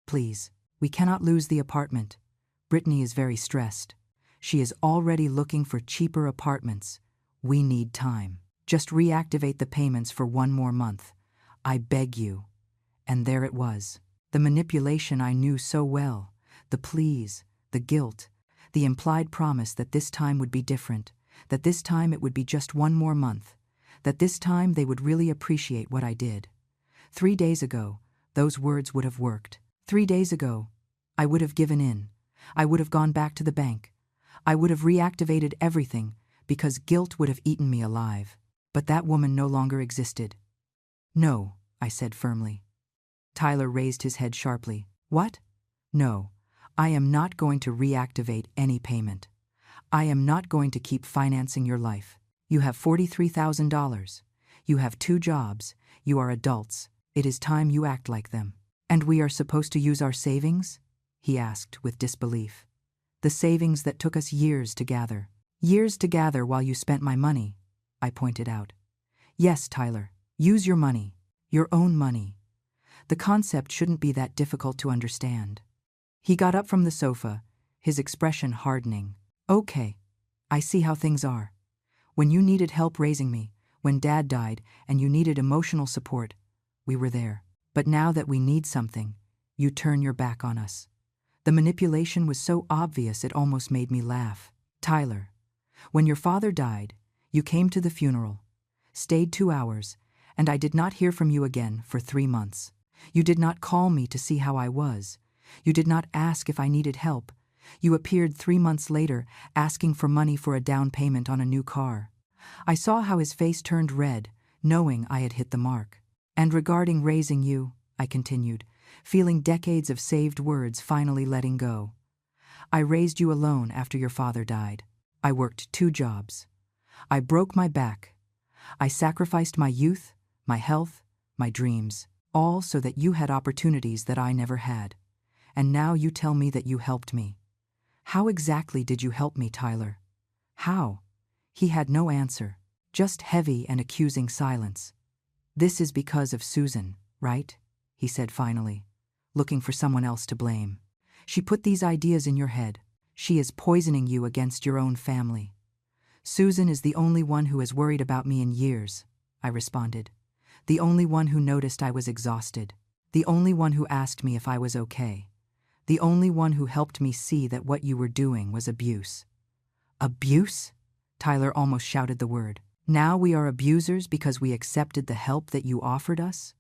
please, we cannot lose the apartment. Brittany is very stressed. She is already looking for cheaper apartments. We need time. Just reactivate the payments for 1 more month. I beg you. And there it was. The manipulation I knew so well, the pleas, the guilt, the implied promise that this time would be different, that this time it would be just one more month, that this time they would really appreciate what I did. 3 days ago, those words would have worked. 3 days ago, I would have given in. I would have gone back to the bank. I would have reactivated everything because guilt would have eaten me alive. But that woman no longer existed. No, I said firmly. Tyler raised his head sharply. What? No, I am not going to reactivate any payment. I am not going to keep financing your life. You have $43,000. You have 2 jobs. You are adults. It is time you act like them. And we are supposed to use our savings? He asked with disbelief. The savings that took us years to gather. Years to gather while you spent my money, I pointed out. Yes, Tyler, use your money. Your own money. The concept shouldn't be that difficult to understand. He got up from the sofa, his expression hardening. Okay, I see how things are. When you needed help raising me, when Dad died and you needed emotional support, we were there. But now that we need something, you turn your back on us. The manipulation was so obvious it almost made me laugh. Tyler, when your father died, you came to the funeral, stayed 2 hours, and I did not hear from you again for 3 months. You did not call me to see how I was. You did not ask if I needed help. You appeared 3 months later asking for money for a down payment on a new car. I saw how his face turned red, knowing I had hit the mark. And regarding raising you, I continued, feeling decades of saved words finally letting go. I raised you alone after your father died. I worked 2 jobs. I broke my back. I sacrificed my youth, my health, my dreams, all so that you had opportunities that I never had. And now you tell me that you helped me. How exactly did you help me, Tyler? How? He had no answer, just heavy and accusing silence. This is because of Susan, right? He said finally, looking for someone else to blame. She put these ideas in your head. She is poisoning you against your own family. Susan is the only one who has worried about me in years, I responded. The only one who noticed I was exhausted. The only one who asked me if I was okay. The only one who helped me see that what you were doing was abuse. Abuse? Tyler almost shouted the word. Now we are abusers because we accepted the help that you offered us?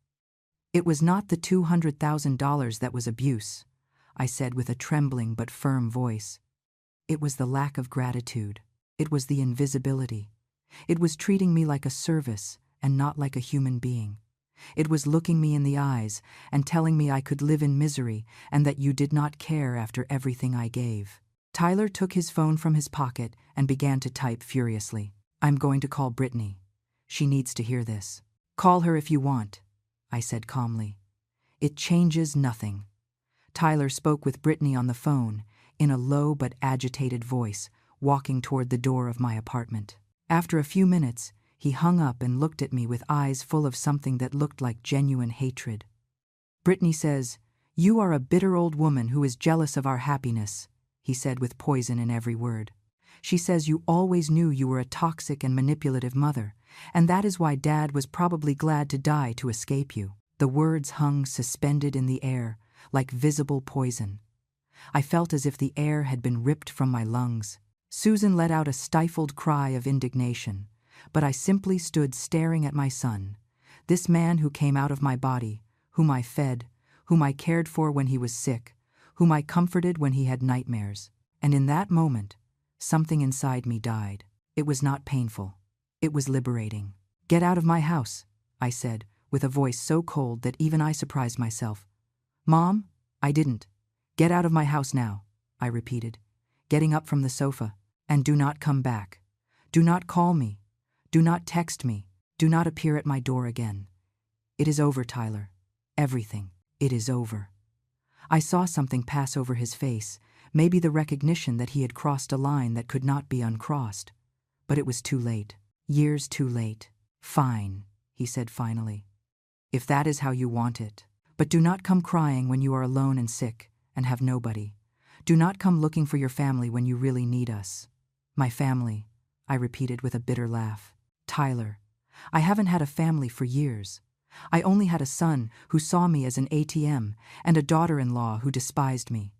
It was not the $200,000 that was abuse, I said with a trembling but firm voice. It was the lack of gratitude. It was the invisibility. It was treating me like a service and not like a human being. It was looking me in the eyes and telling me I could live in misery and that you did not care after everything I gave. Tyler took his phone from his pocket and began to type furiously. I'm going to call Brittany. She needs to hear this. Call her if you want, I said calmly. It changes nothing. Tyler spoke with Brittany on the phone, in a low but agitated voice, walking toward the door of my apartment. After a few minutes, he hung up and looked at me with eyes full of something that looked like genuine hatred. Brittany says, "You are a bitter old woman who is jealous of our happiness," he said with poison in every word. She says you always knew you were a toxic and manipulative mother, and that is why Dad was probably glad to die to escape you. The words hung suspended in the air, like visible poison. I felt as if the air had been ripped from my lungs. Susan let out a stifled cry of indignation, but I simply stood staring at my son, this man who came out of my body, whom I fed, whom I cared for when he was sick, whom I comforted when he had nightmares. And in that moment, something inside me died. It was not painful. It was liberating. Get out of my house, I said, with a voice so cold that even I surprised myself. Mom, I didn't. Get out of my house now, I repeated, getting up from the sofa. And do not come back. Do not call me. Do not text me. Do not appear at my door again. It is over, Tyler. Everything. It is over. I saw something pass over his face, maybe the recognition that he had crossed a line that could not be uncrossed. But it was too late. Years too late. Fine, he said finally. If that is how you want it. But do not come crying when you are alone and sick and have nobody. Do not come looking for your family when you really need us. My family, I repeated with a bitter laugh. Tyler, I haven't had a family for years. I only had a son who saw me as an ATM and a daughter-in-law who despised me.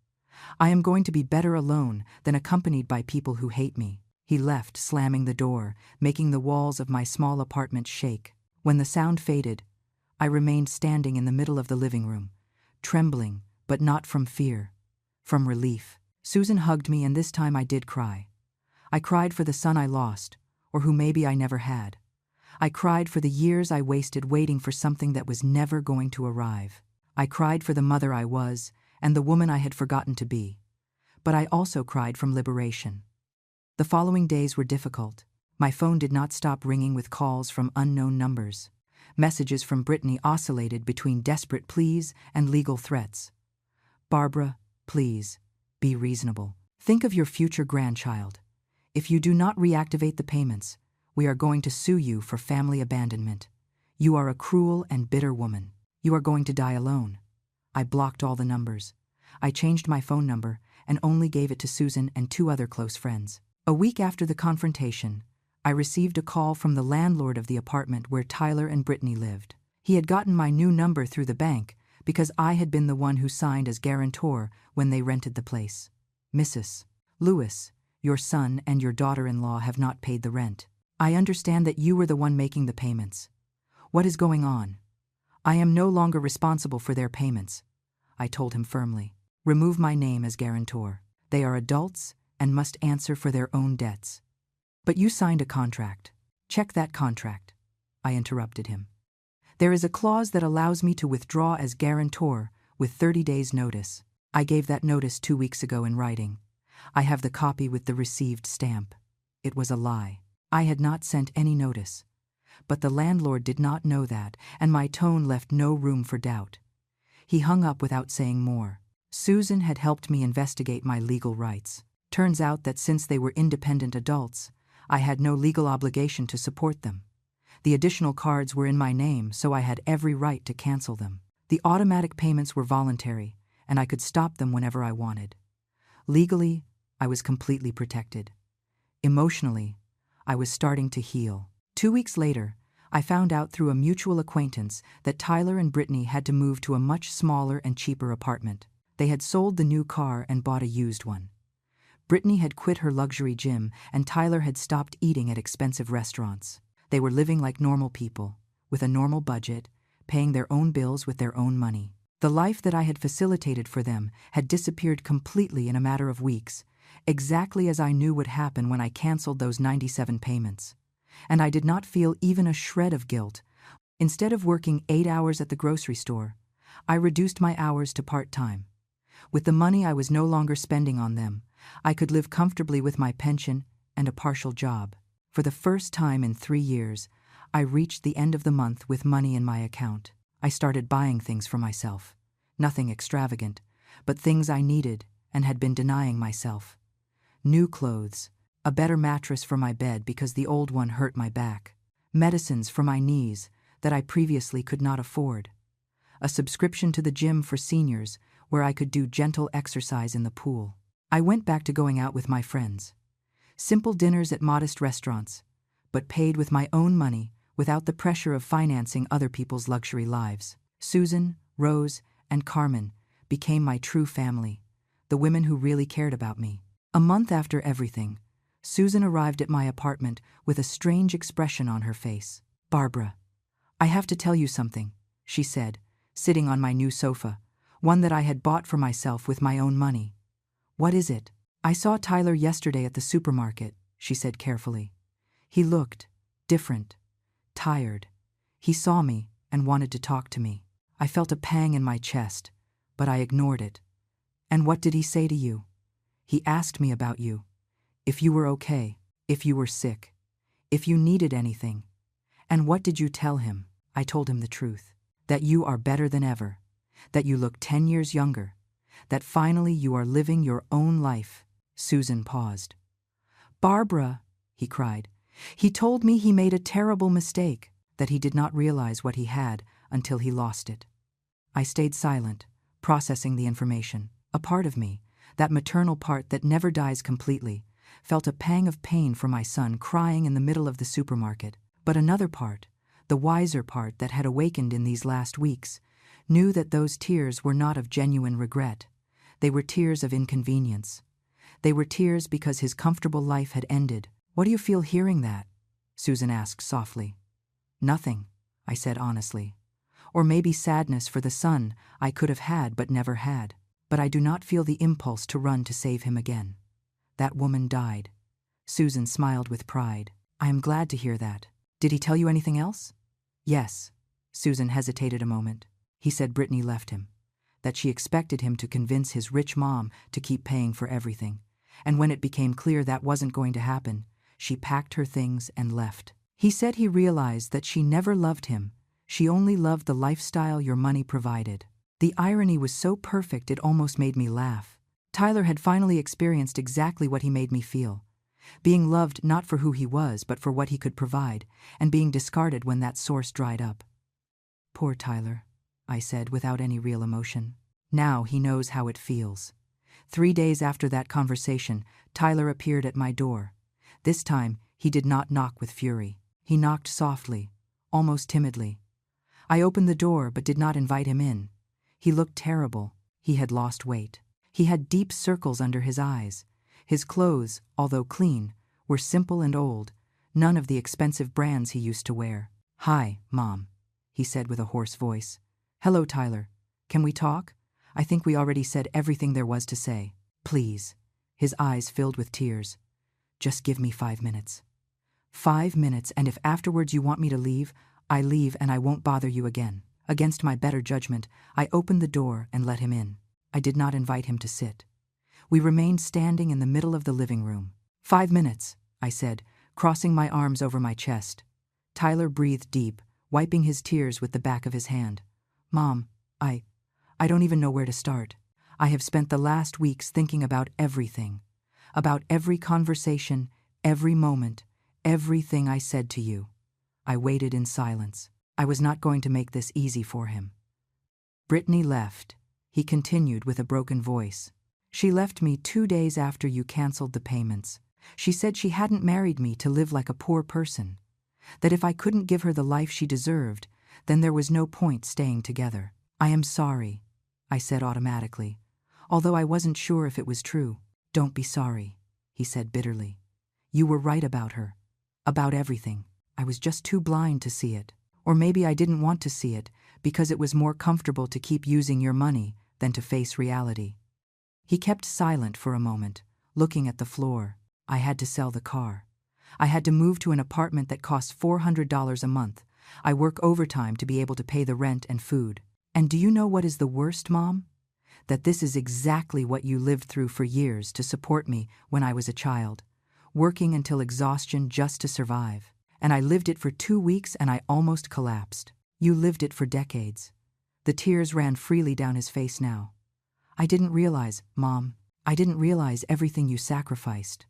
I am going to be better alone than accompanied by people who hate me. He left, slamming the door, making the walls of my small apartment shake. When the sound faded, I remained standing in the middle of the living room, trembling, but not from fear, from relief. Susan hugged me, and this time I did cry. I cried for the son I lost, or who maybe I never had. I cried for the years I wasted waiting for something that was never going to arrive. I cried for the mother I was and the woman I had forgotten to be. But I also cried from liberation. The following days were difficult. My phone did not stop ringing with calls from unknown numbers. Messages from Brittany oscillated between desperate pleas and legal threats. Barbara, please, be reasonable. Think of your future grandchild. If you do not reactivate the payments, we are going to sue you for family abandonment. You are a cruel and bitter woman. You are going to die alone. I blocked all the numbers. I changed my phone number and only gave it to Susan and 2 other close friends. A week after the confrontation, I received a call from the landlord of the apartment where Tyler and Brittany lived. He had gotten my new number through the bank because I had been the one who signed as guarantor when they rented the place. Mrs. Lewis, your son and your daughter-in-law have not paid the rent. I understand that you were the one making the payments. What is going on? I am no longer responsible for their payments, I told him firmly. Remove my name as guarantor. They are adults and must answer for their own debts. But you signed a contract. Check that contract, I interrupted him. There is a clause that allows me to withdraw as guarantor with 30 days' notice. I gave that notice 2 weeks ago in writing. I have the copy with the received stamp. It was a lie. I had not sent any notice. But the landlord did not know that, and my tone left no room for doubt. He hung up without saying more. Susan had helped me investigate my legal rights. Turns out that since they were independent adults, I had no legal obligation to support them. The additional cards were in my name, so I had every right to cancel them. The automatic payments were voluntary, and I could stop them whenever I wanted. Legally, I was completely protected. Emotionally, I was starting to heal. 2 weeks later, I found out through a mutual acquaintance that Tyler and Brittany had to move to a much smaller and cheaper apartment. They had sold the new car and bought a used one. Brittany had quit her luxury gym, and Tyler had stopped eating at expensive restaurants. They were living like normal people, with a normal budget, paying their own bills with their own money. The life that I had facilitated for them had disappeared completely in a matter of weeks, exactly as I knew would happen when I canceled those 97 payments. And I did not feel even a shred of guilt. Instead of working 8 hours at the grocery store, I reduced my hours to part-time. With the money I was no longer spending on them, I could live comfortably with my pension and a partial job. For the first time in 3 years, I reached the end of the month with money in my account. I started buying things for myself. Nothing extravagant, but things I needed and had been denying myself. New clothes, a better mattress for my bed because the old one hurt my back, medicines for my knees that I previously could not afford, a subscription to the gym for seniors where I could do gentle exercise in the pool. I went back to going out with my friends. Simple dinners at modest restaurants, but paid with my own money without the pressure of financing other people's luxury lives. Susan, Rose, and Carmen became my true family, the women who really cared about me. A month after everything, Susan arrived at my apartment with a strange expression on her face. "Barbara, I have to tell you something," she said, sitting on my new sofa, one that I had bought for myself with my own money. "What is it?" "I saw Tyler yesterday at the supermarket," she said carefully. "He looked different, tired. He saw me and wanted to talk to me. I felt a pang in my chest, but I ignored it. And what did he say to you?" "He asked me about you. If you were okay, if you were sick, if you needed anything." "And what did you tell him?" "I told him the truth. That you are better than ever. That you look 10 years younger. That finally you are living your own life." Susan paused. "Barbara," he cried, "he told me he made a terrible mistake, that he did not realize what he had until he lost it." I stayed silent, processing the information. A part of me, that maternal part that never dies completely, felt a pang of pain for my son crying in the middle of the supermarket. But another part, the wiser part that had awakened in these last weeks, knew that those tears were not of genuine regret. They were tears of inconvenience. They were tears because his comfortable life had ended. "What do you feel hearing that?" Susan asked softly. "Nothing," I said honestly. "Or maybe sadness for the son I could have had but never had. But I do not feel the impulse to run to save him again. That woman died." Susan smiled with pride. "I am glad to hear that. Did he tell you anything else?" "Yes." Susan hesitated a moment. "He said Brittany left him, that she expected him to convince his rich mom to keep paying for everything. And when it became clear that wasn't going to happen, she packed her things and left. He said he realized that she never loved him. She only loved the lifestyle your money provided." The irony was so perfect it almost made me laugh. Tyler had finally experienced exactly what he made me feel. Being loved not for who he was but for what he could provide, and being discarded when that source dried up. "Poor Tyler," I said without any real emotion. "Now he knows how it feels." 3 days after that conversation, Tyler appeared at my door. This time, he did not knock with fury. He knocked softly, almost timidly. I opened the door but did not invite him in. He looked terrible. He had lost weight. He had deep circles under his eyes. His clothes, although clean, were simple and old, none of the expensive brands he used to wear. "Hi, Mom," he said with a hoarse voice. "Hello, Tyler. Can we talk? I think we already said everything there was to say. Please." His eyes filled with tears. "Just give me 5 minutes. 5 minutes, and if afterwards you want me to leave, I leave and I won't bother you again." Against my better judgment, I opened the door and let him in. I did not invite him to sit. We remained standing in the middle of the living room. 5 minutes, I said, crossing my arms over my chest. Tyler breathed deep, wiping his tears with the back of his hand. "Mom, I don't even know where to start. I have spent the last weeks thinking about everything. About every conversation, every moment, everything I said to you." I waited in silence. I was not going to make this easy for him. "Brittany left," he continued with a broken voice. "She left me 2 days after you canceled the payments. She said she hadn't married me to live like a poor person. That if I couldn't give her the life she deserved, then there was no point staying together." "I am sorry," I said automatically, although I wasn't sure if it was true. "Don't be sorry," he said bitterly. "You were right about her. About everything. I was just too blind to see it. Or maybe I didn't want to see it because it was more comfortable to keep using your money than to face reality." He kept silent for a moment, looking at the floor. I had to sell the car. I had to move to an apartment that costs $400 a month. I work overtime to be able to pay the rent and food. And do you know what is the worst, Mom? That this is exactly what you lived through for years to support me when I was a child, working until exhaustion just to survive. And I lived it for 2 weeks and I almost collapsed. You lived it for decades. The tears ran freely down his face now. "I didn't realize, Mom. I didn't realize everything you sacrificed.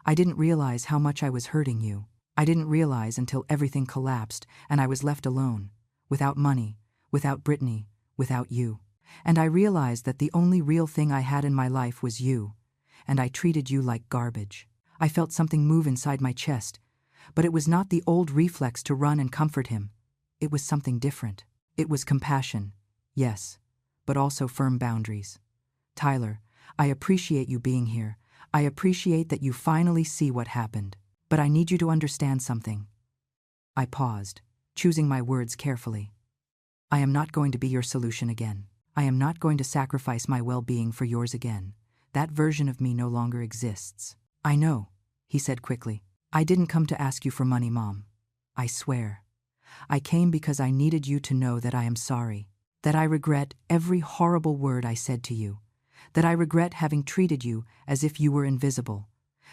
I didn't realize how much I was hurting you. I didn't realize until everything collapsed and I was left alone, without money, without Brittany, without you. And I realized that the only real thing I had in my life was you, and I treated you like garbage." I felt something move inside my chest, but it was not the old reflex to run and comfort him. It was something different. It was compassion, yes, but also firm boundaries. "Tyler, I appreciate you being here. I appreciate that you finally see what happened. But I need you to understand something." I paused, choosing my words carefully. "I am not going to be your solution again. I am not going to sacrifice my well-being for yours again. That version of me no longer exists." "I know," he said quickly. "I didn't come to ask you for money, Mom. I swear. I came because I needed you to know that I am sorry, that I regret every horrible word I said to you, that I regret having treated you as if you were invisible,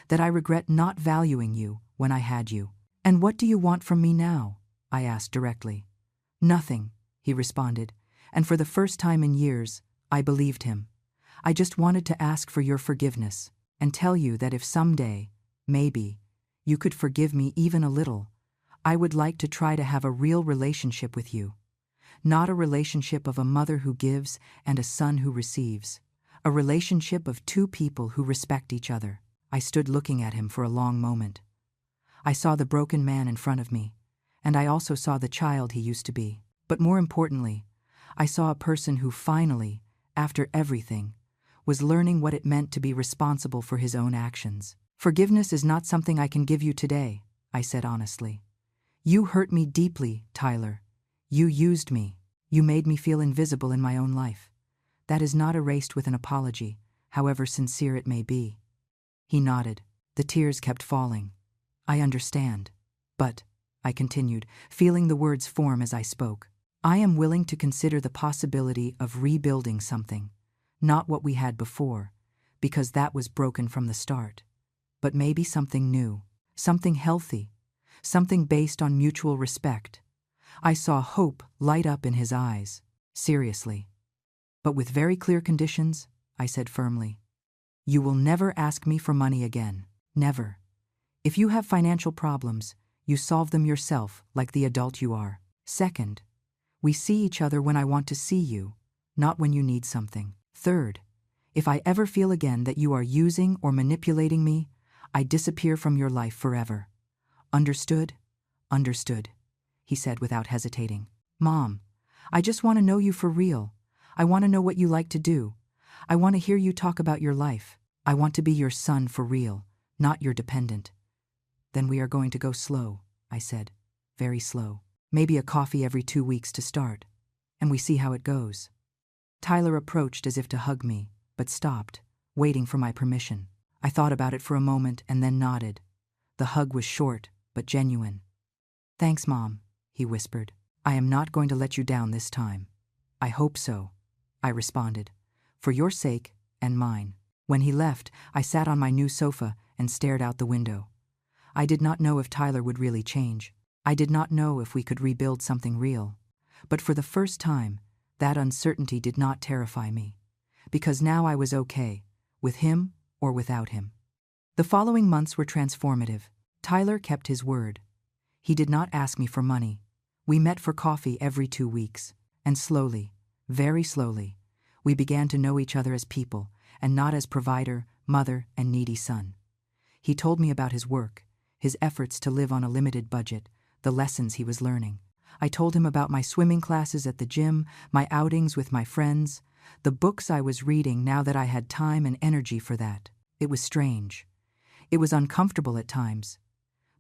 that I regret not valuing you when I had you." "And what do you want from me now?" I asked directly. "Nothing," he responded, and for the first time in years, I believed him. "I just wanted to ask for your forgiveness and tell you that if someday, maybe, you could forgive me even a little, I would like to try to have a real relationship with you. Not a relationship of a mother who gives and a son who receives. A relationship of 2 people who respect each other." I stood looking at him for a long moment. I saw the broken man in front of me, And I also saw the child he used to be. But more importantly, I saw a person who finally, after everything, was learning what it meant to be responsible for his own actions. Forgiveness is not something I can give you today, I said honestly. You hurt me deeply, Tyler. You used me. You made me feel invisible in my own life. That is not erased with an apology, however sincere it may be. He nodded. The tears kept falling. I understand. But, I continued, feeling the words form as I spoke, I am willing to consider the possibility of rebuilding something, not what we had before, because that was broken from the start, but maybe something new, something healthy, something based on mutual respect. I saw hope light up in his eyes. Seriously. But with very clear conditions, I said firmly. You will never ask me for money again. Never. If you have financial problems, you solve them yourself like the adult you are. Second, we see each other when I want to see you, not when you need something. Third, if I ever feel again that you are using or manipulating me, I disappear from your life forever. Understood? Understood, he said without hesitating. Mom, I just want to know you for real. I want to know what you like to do. I want to hear you talk about your life. I want to be your son for real, not your dependent. Then we are going to go slow, I said, very slow. Maybe a coffee every 2 weeks to start, and we see how it goes. Tyler approached as if to hug me, but stopped, waiting for my permission. I thought about it for a moment and then nodded. The hug was short, but genuine. Thanks, Mom, he whispered. I am not going to let you down this time. I hope so, I responded, for your sake and mine. When he left, I sat on my new sofa and stared out the window. I did not know if Tyler would really change. I did not know if we could rebuild something real. But for the first time, that uncertainty did not terrify me. Because now I was okay, with him or without him. The following months were transformative. Tyler kept his word. He did not ask me for money. We met for coffee every 2 weeks. And slowly, very slowly, we began to know each other as people, and not as provider, mother, and needy son. He told me about his work, his efforts to live on a limited budget, the lessons he was learning. I told him about my swimming classes at the gym, my outings with my friends, the books I was reading now that I had time and energy for that. It was strange. It was uncomfortable at times.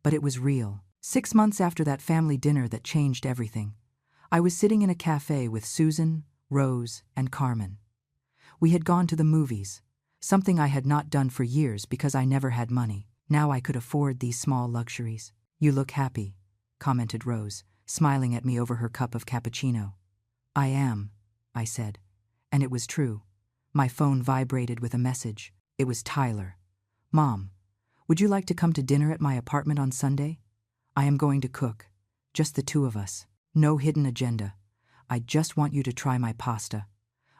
But it was real. 6 months after that family dinner that changed everything, I was sitting in a cafe with Susan, Rose, and Carmen. We had gone to the movies, something I had not done for years because I never had money. Now I could afford these small luxuries. You look happy, commented Rose, smiling at me over her cup of cappuccino. I am, I said. And it was true. My phone vibrated with a message. It was Tyler. Mom, would you like to come to dinner at my apartment on Sunday? I am going to cook. Just the two of us. No hidden agenda. I just want you to try my pasta.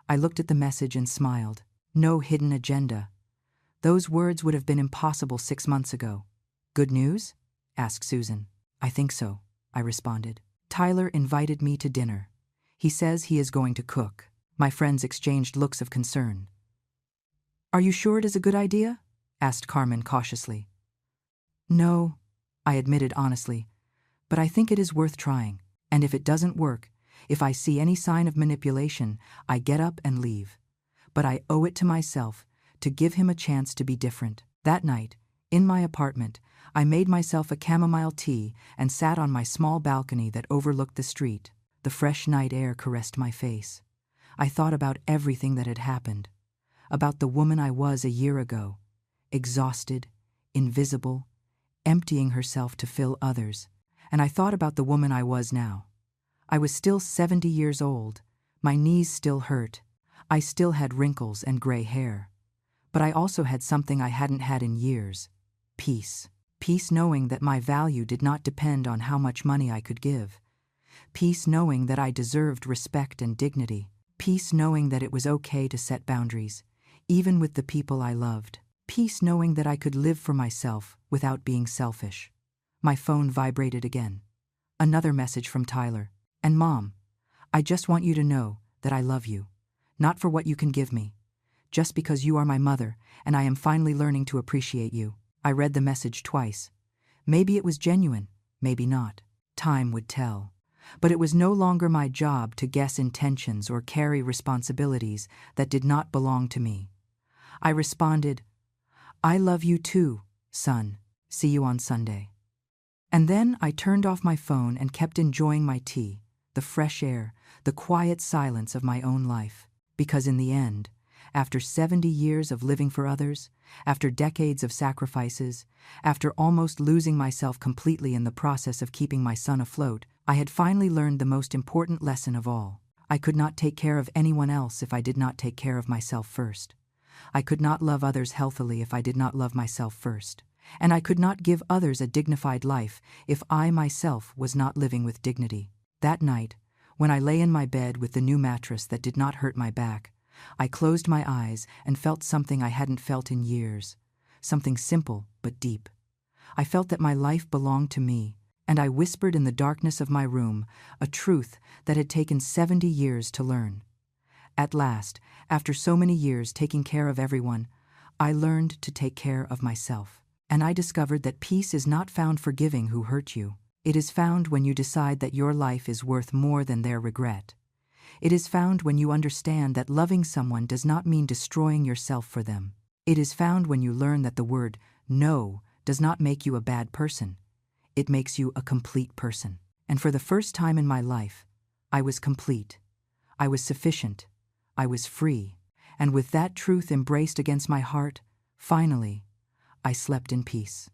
I looked at the message and smiled. No hidden agenda. Those words would have been impossible 6 months ago. Good news? Asked Susan. I think so, I responded. Tyler invited me to dinner. He says he is going to cook. My friends exchanged looks of concern. Are you sure it is a good idea? Asked Carmen cautiously. No, I admitted honestly, but I think it is worth trying. And if it doesn't work, if I see any sign of manipulation, I get up and leave. But I owe it to myself to give him a chance to be different. That night, in my apartment, I made myself a chamomile tea and sat on my small balcony that overlooked the street. The fresh night air caressed my face. I thought about everything that had happened, about the woman I was a year ago, exhausted, invisible, emptying herself to fill others, and I thought about the woman I was now. I was still 70 years old, my knees still hurt, I still had wrinkles and gray hair. But I also had something I hadn't had in years, peace. Peace knowing that my value did not depend on how much money I could give. Peace knowing that I deserved respect and dignity. Peace knowing that it was okay to set boundaries, even with the people I loved. Peace knowing that I could live for myself without being selfish. My phone vibrated again. Another message from Tyler. And Mom, I just want you to know that I love you. Not for what you can give me. Just because you are my mother and I am finally learning to appreciate you. I read the message twice. Maybe it was genuine, maybe not. Time would tell. But it was no longer my job to guess intentions or carry responsibilities that did not belong to me. I responded, "I love you too, son. See you on Sunday." And then I turned off my phone and kept enjoying my tea, the fresh air, the quiet silence of my own life. Because in the end, after 70 years of living for others, after decades of sacrifices, after almost losing myself completely in the process of keeping my son afloat, I had finally learned the most important lesson of all. I could not take care of anyone else if I did not take care of myself first. I could not love others healthily if I did not love myself first. And I could not give others a dignified life if I myself was not living with dignity. That night, when I lay in my bed with the new mattress that did not hurt my back, I closed my eyes and felt something I hadn't felt in years, something simple but deep. I felt that my life belonged to me, and I whispered in the darkness of my room a truth that had taken 70 years to learn. At last, after so many years taking care of everyone, I learned to take care of myself. And I discovered that peace is not found forgiving who hurt you. It is found when you decide that your life is worth more than their regret. It is found when you understand that loving someone does not mean destroying yourself for them. It is found when you learn that the word no does not make you a bad person. It makes you a complete person. And for the first time in my life, I was complete. I was sufficient. I was free. And with that truth embraced against my heart, finally, I slept in peace.